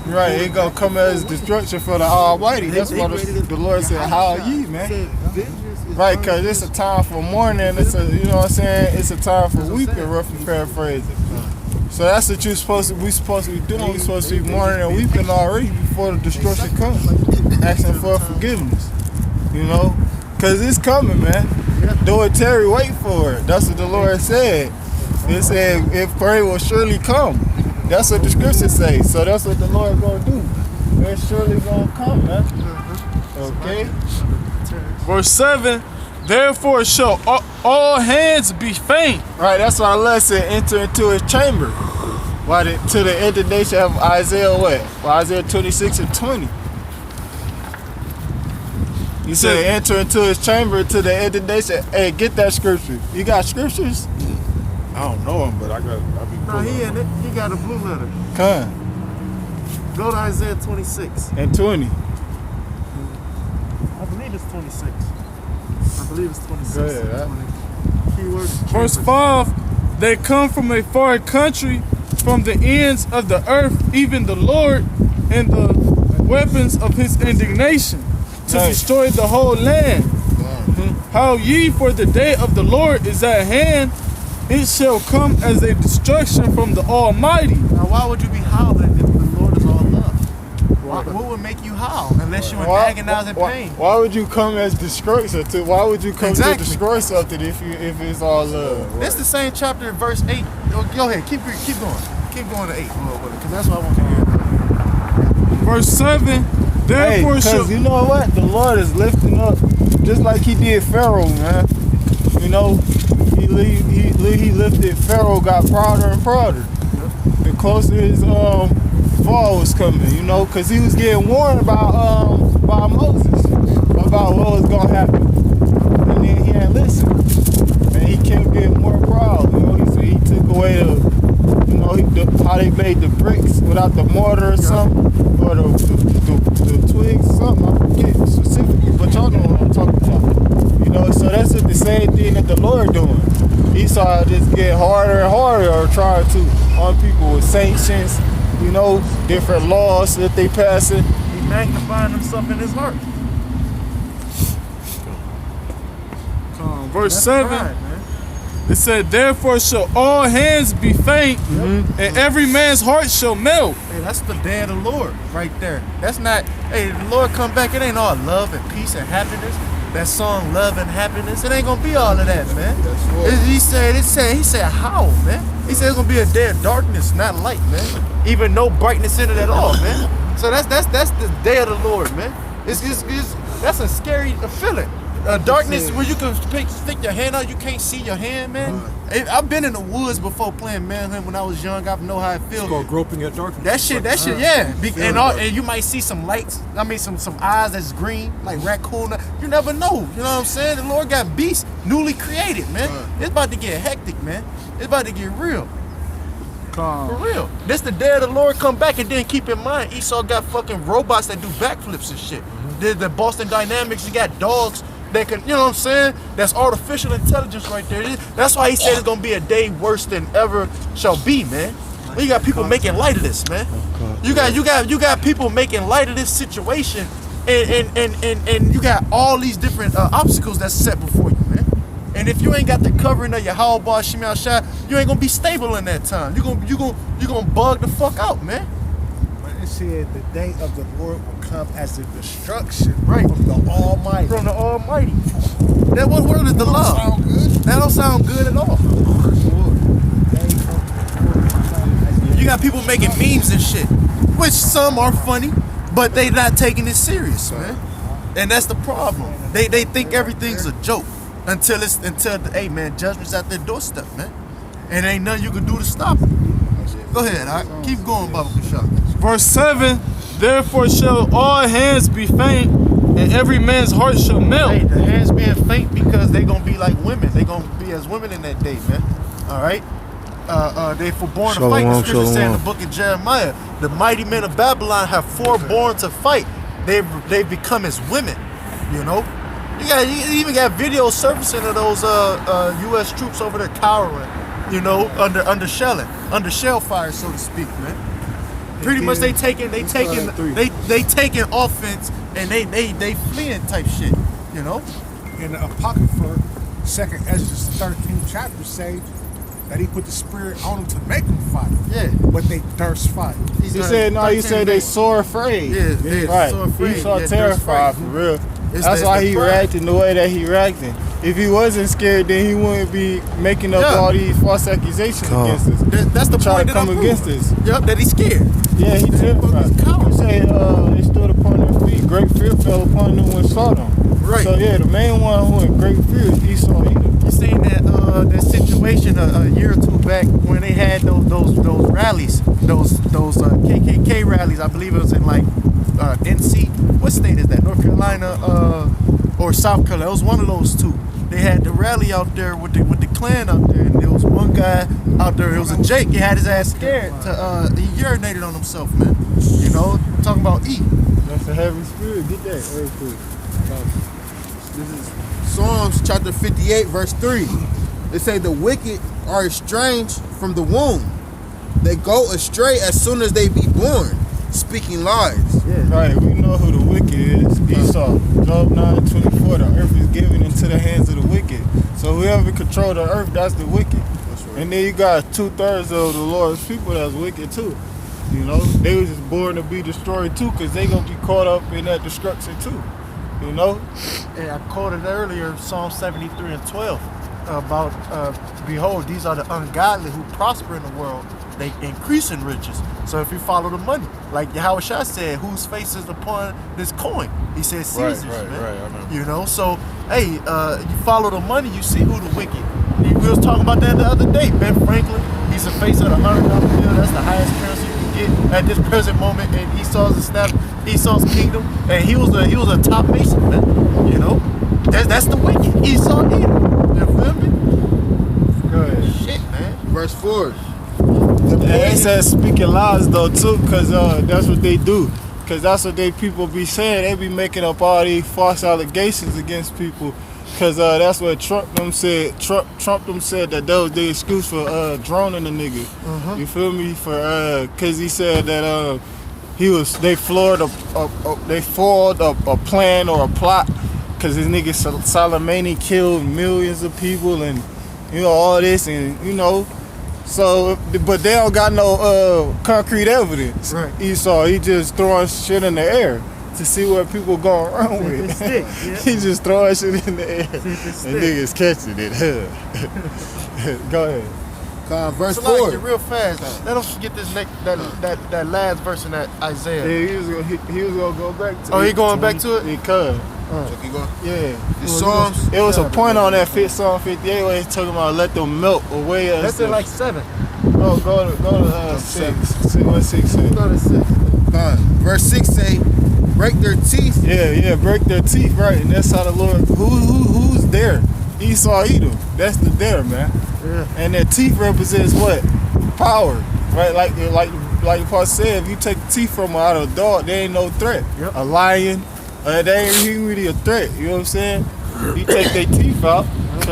Speaker 2: Right, it gonna come as destruction for the Almighty. That's why the Lord said, how are ye, man? Right, because it's a time for mourning. It's a, you know what I'm saying? It's a time for weeping, roughly paraphrasing. So that's what we supposed to be doing. We're supposed to be mourning and weeping already before the destruction comes. Asking for forgiveness. You know? Because it's coming, man. Though it tarry, wait for it. That's what the Lord said. It said, if pray will surely come. That's what the scriptures say. So that's what the Lord going to do. It's surely going to come, man. Okay?
Speaker 4: Verse 7, therefore shall all hands be faint.
Speaker 2: Right, that's why Allah said enter into his chamber. Why to the indignation of Isaiah what? Well, Isaiah 26 and 20. He said enter into his chamber to the indignation. Hey, get that scripture. You got scriptures?
Speaker 6: I don't know him, but I be
Speaker 1: No, he in it. He got a blue letter.
Speaker 2: Come.
Speaker 1: Go to Isaiah 26.
Speaker 2: And 20.
Speaker 1: I believe it's 26. I believe it's 26.
Speaker 2: Go ahead,
Speaker 1: Keywords.
Speaker 4: Verse 5, they come from a far country, from the ends of the earth, even the Lord and the weapons of his indignation, to destroy the whole land. How ye, for the day of the Lord is at hand, it shall come as a destruction from the Almighty.
Speaker 1: Now, why would you be howling if the Lord is all love? What would make you howl unless you're in agonizing pain?
Speaker 2: Why would you come as destruction? Why would you come to destroy something if it's all love?
Speaker 1: It's the same chapter in verse 8. Go ahead, keep going. Keep going to 8, because that's what I want to hear.
Speaker 4: Verse 7, Therefore,
Speaker 2: because you know what? The Lord is lifting up, just like He did Pharaoh, man. You know, He lifted Pharaoh, got prouder and prouder. The closer his fall was coming, you know, because he was getting warned by Moses about what was gonna happen, and then he ain't listen, and he kept getting more proud. You know, he said he took away how they made the bricks without the mortar or something, or the twigs or something. I forget specifically, but y'all know what I'm talking about. You know, so that's the same thing that the Lord doing. Esau just get harder and harder, or trying to on people with sanctions, you know, different laws that they pass it.
Speaker 1: He magnifying himself in his heart.
Speaker 4: Verse
Speaker 1: That's
Speaker 4: 7.
Speaker 1: pride, man.
Speaker 4: It said, therefore shall all hands be faint, and every man's heart shall melt.
Speaker 1: Hey, that's the day of the Lord right there. That's not, hey, the Lord come back, it ain't all love and peace and happiness. That song, Love and Happiness, it ain't gonna be all of that, man. He said, how, man? He said it's gonna be a day of darkness, not light, man. Even no brightness in it at all, man. So that's the day of the Lord, man. That's a scary feeling. Darkness where you can stick your hand out, you can't see your hand, man. I've been in the woods before playing manhunt when I was young. I know how it feels.
Speaker 3: It's called groping at darkness.
Speaker 1: That shit, yeah. And you might see some lights. I mean, some eyes that's green, like raccoon. You never know. You know what I'm saying? The Lord got beasts newly created, man. It's about to get hectic, man. It's about to get real. For real. This the day of the Lord come back, and then keep in mind, Esau got fucking robots that do backflips and shit. The Boston Dynamics, you got dogs that can, you know what I'm saying? That's artificial intelligence right there. That's why he said it's gonna be a day worse than ever shall be, man. You got people making light of this, man. You got people making light of this situation, and you got all these different obstacles that's set before you, man. And if you ain't got the covering of YAHAWASHI, you ain't gonna be stable in that time. You gonna bug the fuck out, man.
Speaker 5: But it said the day of the Lord will come as a destruction,
Speaker 1: Right.
Speaker 5: from the Almighty.
Speaker 1: From the Almighty. That what word is the law?
Speaker 5: Sound good?
Speaker 1: That don't sound good at all. You got people making memes and shit, which some are funny, but they not taking it serious, man. And that's the problem. They think everything's a joke until hey man, judgment's at their doorstep, man. And ain't nothing you can do to stop it. Go ahead, all right? Keep going, Baba Kashak.
Speaker 4: Verse 7, therefore shall all hands be faint, and every man's heart shall melt.
Speaker 1: Hey, the hands being faint because they gonna be like women. They gonna be as women in that day, man. All right. They forborn to fight. The scripture say in the book of Jeremiah, the mighty men of Babylon have forborn to fight. They've become as women. You know. You even got videos surfacing of those U.S. troops over there cowering. You know, under shell fire, so to speak, man. Pretty much they taking offense and they fleeing type shit, you know.
Speaker 5: In the Apocrypha, 2nd Ezra 13th chapter say that he put the spirit on them to make them fight.
Speaker 1: Yeah.
Speaker 5: But they durst fight.
Speaker 2: He said they sore afraid.
Speaker 1: Yeah,
Speaker 2: right.
Speaker 1: sore afraid.
Speaker 2: He so
Speaker 1: Yeah,
Speaker 2: terrified for real.
Speaker 1: That's
Speaker 2: That's why
Speaker 1: the
Speaker 2: he
Speaker 1: pride.
Speaker 2: reacting the way that he reacting. If he wasn't scared, then he wouldn't be making up all these false accusations against us.
Speaker 1: That's the
Speaker 2: Try
Speaker 1: point
Speaker 2: to
Speaker 1: that
Speaker 2: come
Speaker 1: I'm
Speaker 2: against
Speaker 1: proving.
Speaker 2: us.
Speaker 1: Yep, that he's scared.
Speaker 2: Yeah, he terrified. He say they stood upon their feet. Great fear fell upon them when saw them.
Speaker 1: Right.
Speaker 2: So yeah, the main one who in great fear is Esau.
Speaker 1: You seen that situation a year or two back when they had those rallies, those KKK rallies. I believe it was in like NC. What state is that? North Carolina or South Carolina? It was one of those two. They had the rally out there with the Klan out there, and there was one guy out there. It was a Jake. He had his ass scared. He urinated on himself, man. You know, talking about eat.
Speaker 2: That's a heavy spirit. Get that very quick.
Speaker 8: This is Psalms chapter 58, verse 3. It say the wicked are estranged from the womb. They go astray as soon as they be born, speaking lies.
Speaker 2: Yeah. Right, we know who the wicked is. Esau. Job 9:24. The earth is given into the hands of the wicked. So whoever control the earth, that's the wicked.
Speaker 8: That's right.
Speaker 2: And then you got 2/3 of the Lord's people that's wicked too. You know, they was just born to be destroyed too, because they gonna be caught up in that destruction too. You know?
Speaker 1: And I quoted earlier Psalm 73 and 12 about, behold, these are the ungodly who prosper in the world, they increase in riches. So if you follow the money, like YAHAWASHI said, whose face is upon this coin? He said Caesar's, man.
Speaker 6: Right, I know.
Speaker 1: You know, so hey, you follow the money, you see who the wicked. We was talking about that the other day. Ben Franklin, he's the face of the $100 bill. That's the highest currency you can get at this present moment in Esau's kingdom, and he was a top mason, man. You know, that's the wicked. Esau Edom. You feel me?
Speaker 2: Go ahead.
Speaker 1: Shit, man.
Speaker 8: Verse 4.
Speaker 2: And they said speaking lies though too, cause that's what they do. Cause that's what they people be saying. They be making up all these false allegations against people. Cause that's what Trump them said. Trump them said that was the excuse for droning the nigga. You feel me? For cause he said that they foiled a plan or a plot. Cause his nigga Soleimani killed millions of people and you know all this and you know. So, but they don't got no concrete evidence.
Speaker 1: Right.
Speaker 2: Esau, he just throwing shit in the air to see what people going around with.
Speaker 1: Stick, yeah.
Speaker 2: He just throwing shit in the air. And niggas catching it. Go ahead.
Speaker 8: Verse
Speaker 1: So
Speaker 8: 4.
Speaker 1: like, real fast. Let them forget this that last verse in that Isaiah.
Speaker 2: Yeah, he was gonna go back to it.
Speaker 1: Oh, he going back to it?
Speaker 2: He could.
Speaker 8: So keep going.
Speaker 2: Yeah.
Speaker 8: The Psalms.
Speaker 2: It was a point on that Psalm 58 where he's talking about let them melt away as
Speaker 1: That's in like 7.
Speaker 2: No, go to 6. See what 6 says.
Speaker 1: Go to 6.
Speaker 8: Verse 6 say, break their teeth.
Speaker 2: Yeah, break their teeth, right? And that's how the Lord. Who's there? Esau, Edom. That's the there, man.
Speaker 1: Yeah.
Speaker 2: And their teeth represents what? Power, right? Like Paul said, if you take the teeth from out of a dog, they ain't no threat.
Speaker 1: Yep.
Speaker 2: A lion, they ain't even really a threat. You know what I'm saying? You take their teeth out.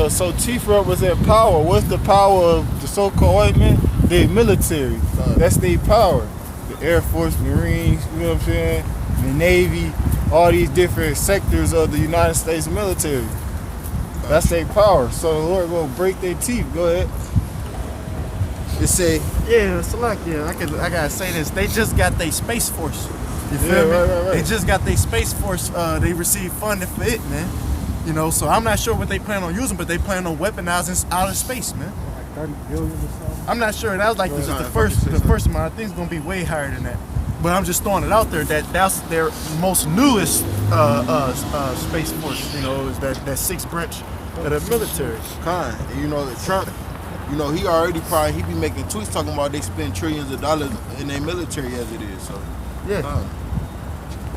Speaker 2: So teeth represent power. What's the power of the so-called white man? The military. That's their power. The Air Force, Marines, you know what I'm saying? The Navy, all these different sectors of the United States military. That's their power. So the Lord will break their teeth. Go ahead.
Speaker 8: It say,
Speaker 1: Yeah, I gotta say this. They just got their Space Force. You feel me?
Speaker 2: Right.
Speaker 1: They just got their Space Force. They received funding for it, man. You know, so I'm not sure what they plan on using, but they plan on weaponizing outer space, man.
Speaker 2: Like 30 billion or something.
Speaker 1: I'm not sure. That was like just the first amount. I think it's gonna be way higher than that. But I'm just throwing it out there that that's their most newest Space Force. You know, is that sixth branch of the military.
Speaker 8: and you know that Trump, you know, he be making tweets talking about they spend trillions of dollars in their military as it is. So
Speaker 1: Yeah.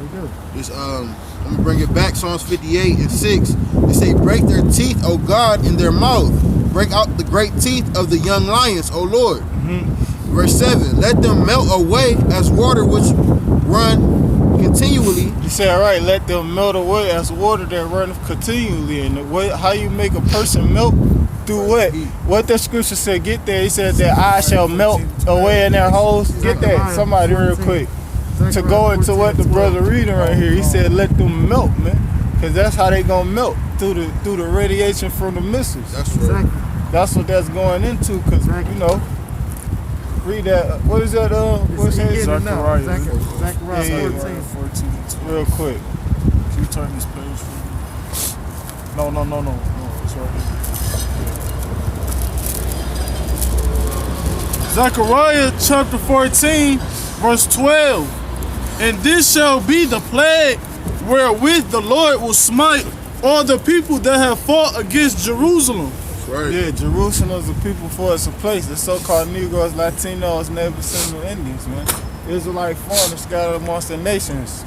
Speaker 8: we do. It's let me bring it back. Psalms 58 and 6. They say, break their teeth, O God, in their mouth. Break out the great teeth of the young lions, O Lord. Verse 7. Let them melt away as water which run continually.
Speaker 2: You say, all right, let them melt away as water that runs continually. And the way how you make a person melt through what? What the scripture said, get there. He said that I shall melt away in their holes. Get that. Somebody real quick. To go into what the brother reading right here, he said let them melt, man, because that's how they gonna melt through the radiation from the missiles.
Speaker 8: That's right.
Speaker 2: That's what that's going into, because you know, read that. What is that? What's that?
Speaker 4: Zechariah.
Speaker 1: Zechariah
Speaker 2: Yeah,
Speaker 4: 14.
Speaker 2: real quick.
Speaker 4: Can you turn this page for me? No. It's right here. Zechariah chapter 14, verse 12. And this shall be the plague wherewith the Lord will smite all the people that have fought against Jerusalem.
Speaker 8: Right.
Speaker 2: Yeah, Jerusalem is a people for us a place. The so-called Negroes, Latinos, Native Seminole Indians, man. Israelite foreigners scattered amongst the nations.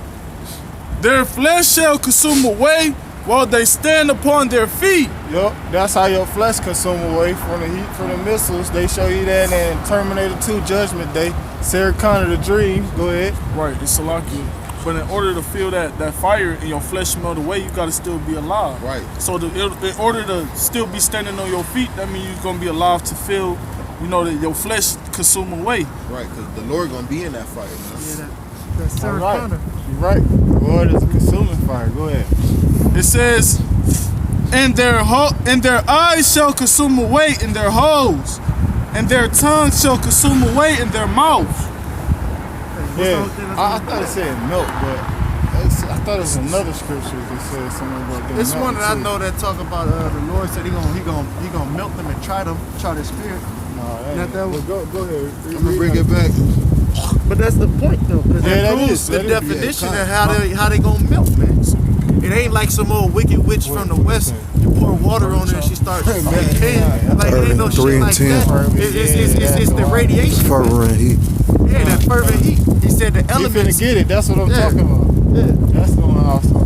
Speaker 4: Their flesh shall consume away while they stand upon their feet.
Speaker 2: Yup, that's how your flesh consume away from the heat from the missiles. They show you that in Terminator 2 Judgment Day. Sarah Connor, the dream. Go ahead.
Speaker 4: Right, it's Salakia. But in order to feel that fire in your flesh melt away, you got to still be alive.
Speaker 8: Right.
Speaker 4: So in order to still be standing on your feet, that means you're going to be alive to feel, you know, that your flesh consume away.
Speaker 8: Right, because the Lord gonna be in that fire, man.
Speaker 1: That's
Speaker 2: All right. You're right. The Lord is a consuming fire. Go ahead.
Speaker 4: It says, and their eyes shall consume away in their holes, and their tongue shall consume away in their mouth.
Speaker 2: Yeah, I thought it said milk, but I thought it was another scripture that said something about that.
Speaker 1: It's one that I know that talk about the Lord said he gonna melt them and try their spirit.
Speaker 2: No,
Speaker 1: Not that one.
Speaker 2: Go ahead.
Speaker 8: I'm gonna bring it back.
Speaker 1: But that's the point though, because
Speaker 2: Yeah,
Speaker 1: that
Speaker 2: that
Speaker 1: proves
Speaker 2: is.
Speaker 1: the
Speaker 2: That is.
Speaker 1: definition of how they gonna melt, man. It ain't like some old wicked witch from the west. You pour water on her and she starts decaying. Like it ain't no shit like that. It's the radiation.
Speaker 3: Fervent heat.
Speaker 1: Yeah, that fervent heat. He said the
Speaker 2: You finna
Speaker 1: elements.
Speaker 2: get it. That's what I'm talking about.
Speaker 1: Yeah.
Speaker 2: That's the one also.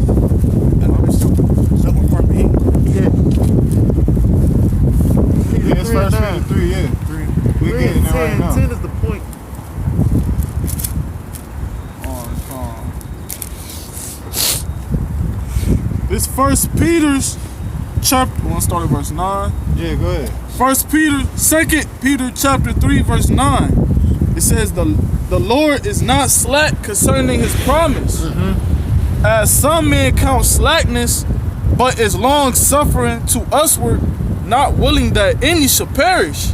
Speaker 1: Yeah.
Speaker 2: Yeah, it's first Peter 3, yeah. We
Speaker 1: 3
Speaker 2: getting
Speaker 1: and
Speaker 2: it right
Speaker 1: 10.
Speaker 2: now.
Speaker 1: 10 is the point.
Speaker 4: This First Peter's chapter. We'll start at verse 9.
Speaker 2: Yeah, go ahead.
Speaker 4: Second Peter chapter 3 verse 9. It says the Lord is not slack concerning his promise, as some men count slackness, but is long suffering to usward, not willing that any should perish,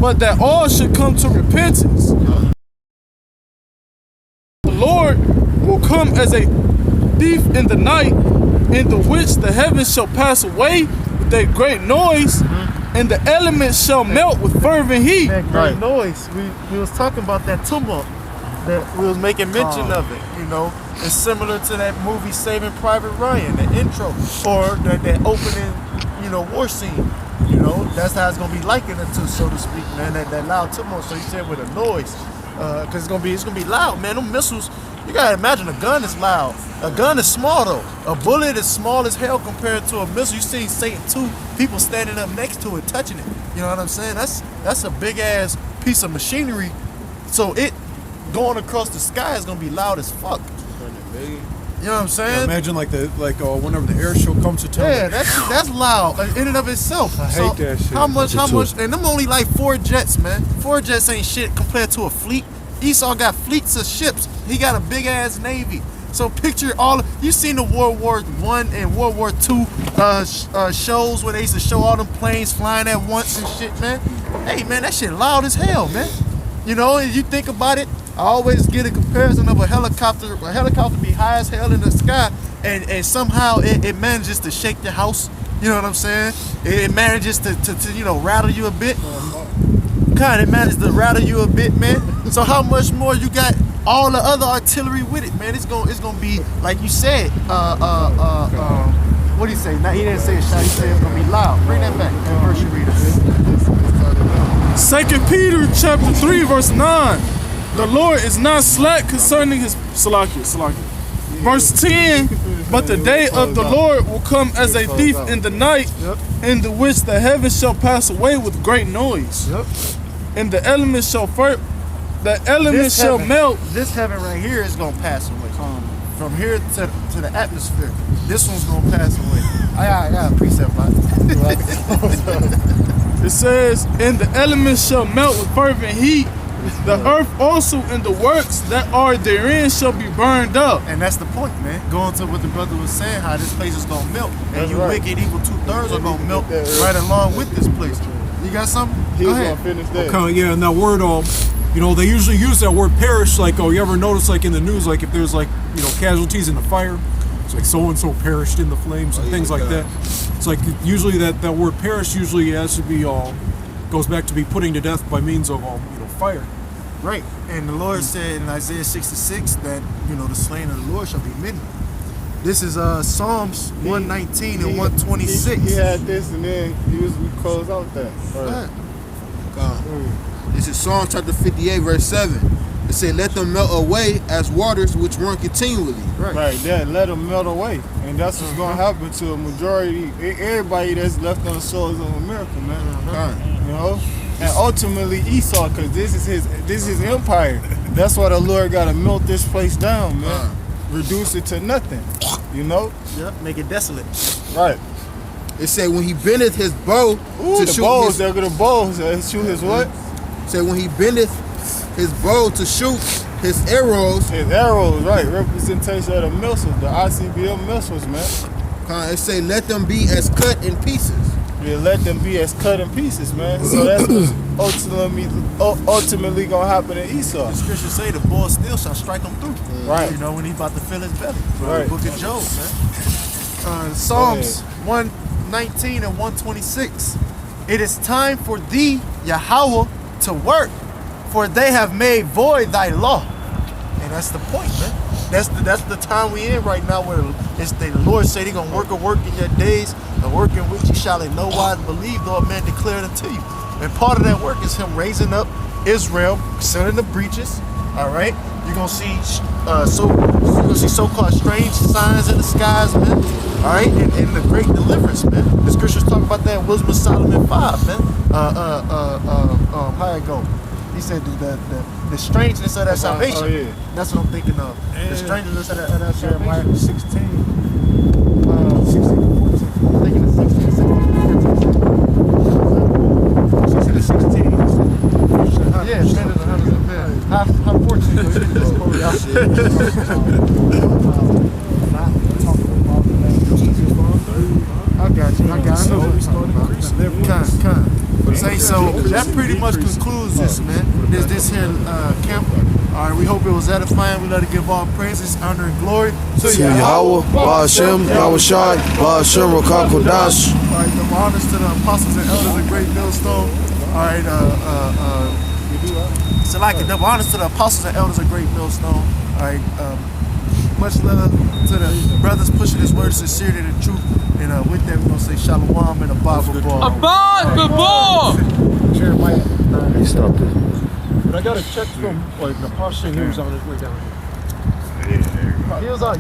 Speaker 4: but that all should come to repentance. The Lord will come as a thief in the night, in the which the heavens shall pass away with a great noise, and the elements shall melt with fervent heat.
Speaker 1: That great noise. We was talking about that tumult. That we was making mention of it. You know, it's similar to that movie Saving Private Ryan, the intro, or that opening, you know, war scene. You know, that's how it's gonna be likened to, so to speak, man. That loud tumult. So you said with a noise, because it's gonna be loud, man. Them missiles. You gotta imagine a gun is loud. A gun is small though. A bullet is small as hell compared to a missile. You see Satan 2 people standing up next to it, touching it. You know what I'm saying? That's a big ass piece of machinery. So it going across the sky is gonna be loud as fuck. You know what I'm saying?
Speaker 3: Yeah, imagine whenever the air show comes to town.
Speaker 1: Yeah, that's loud in and of itself.
Speaker 2: I hate that shit.
Speaker 1: How much? And them only like 4 jets, man. 4 jets ain't shit compared to a fleet. Esau got fleets of ships. He got a big ass navy. So picture you seen the World War I and World War II shows where they used to show all them planes flying at once and shit, man. Hey, man, that shit loud as hell, man. You know, and you think about it, I always get a comparison of a helicopter. A helicopter be high as hell in the sky, and somehow it manages to shake your house. You know what I'm saying? It manages to you know, rattle you a bit. It manages to rattle you a bit, man. So how much more you got all the other artillery with it, man? It's gonna be like you said. What do you say? Now he didn't say it, Sean. He said it's gonna be loud. Bring that back. That verse you read us.
Speaker 4: 2 Peter chapter 3 verse 9. The Lord is not slack concerning his Salakia. Verse 10. But the day of the Lord will come as a thief in the night, in the which the heavens shall pass away with great noise, and the elements shall melt.
Speaker 1: This heaven right here is gonna pass away. From here to the atmosphere, this one's gonna pass away. I got a precept on it.
Speaker 4: It says, and the elements shall melt with fervent heat. The earth also and the works that are therein shall be burned up.
Speaker 1: And that's the point, man. Going to what the brother was saying, how this place is gonna melt, and wicked evil 2/3 are gonna melt right along with this place. You got something? Go ahead.
Speaker 2: Gonna finish that.
Speaker 3: Okay, yeah, and that word, you know, they usually use that word perish, like, you ever notice, like, in the news, like, if there's, like, you know, casualties in the fire, it's like so-and-so perished in the flames and things like that. It's like, usually that word perish usually has to be, goes back to be putting to death by means of, you know, fire.
Speaker 1: Right. And the Lord said in Isaiah 66 that, you know, the slain of the Lord shall be many. This is Psalms 119 and 126.
Speaker 2: He had this, and then we close out that.
Speaker 8: This is Psalm chapter 58, verse 7. It said, let them melt away as waters which run continually.
Speaker 2: Right, that let them melt away. And that's what's going to happen to a majority, everybody that's left on the shores of America, man. You know? And ultimately Esau, because this is his empire. That's why the Lord got to melt this place down, man. Reduce it to nothing, you know?
Speaker 1: Yep, make it desolate.
Speaker 2: Right.
Speaker 8: It said when he bendeth his bow to
Speaker 2: the
Speaker 8: shoot
Speaker 2: bows,
Speaker 8: his...
Speaker 2: they're going to bows. Shoot his what?
Speaker 8: Said when he bendeth his bow to shoot his arrows.
Speaker 2: His arrows, right. Representation of the missiles, the ICBM missiles, man.
Speaker 8: It say let them be as cut in pieces.
Speaker 2: Yeah, let them be as cut in pieces, man. So that's what's ultimately going to happen to Esau.
Speaker 1: The scriptures say the boy still shall strike him through.
Speaker 2: Right.
Speaker 1: You know, when he's about to fill his belly.
Speaker 2: Right.
Speaker 1: The book of Job, man. Psalms 119 and 126. It is time for thee, Yahawah to work, for they have made void thy law. And that's the point, man. That's the time we in right now, where it's the Lord said He gonna work a work in your days, a work in which you shall in no wise believe, though a man declared unto you. And part of that work is Him raising up Israel, filling the breaches. All right, you're gonna see so-called strange signs in the skies, man. All right, and the great deliverance, man. The scriptures talk about that in Wisdom of Solomon 5, man. How it go? He said the strangeness of that salvation.
Speaker 2: Oh, yeah.
Speaker 1: That's what I'm thinking of. The strangeness of that
Speaker 2: Jeremiah
Speaker 1: salvation.
Speaker 2: 16. 16.
Speaker 1: I'm thinking of 16, 16. Yeah, strangers and hunters of men. How fortunate you I got you. I know what you're talking about. So that pretty much concludes this, man. This here camp. All right, we hope it was edifying. We let it give all praises, honor, and glory
Speaker 9: to Yahawah, BAHASHAM, YAHAWASHI, BAHASHAM, RAWCHAA, QADASH.
Speaker 1: All right, the honors to the apostles and elders of Great Millstone. All right, so like the honors to the apostles and elders of Great Millstone. All right, much love to the brothers pushing this word of sincerity and truth. And with that, we're gonna say shalom and a Bible ball.
Speaker 5: Jeremiah.
Speaker 3: He stopped it. But I got a check from like the Pasha. He was on his way down here.
Speaker 1: He was on.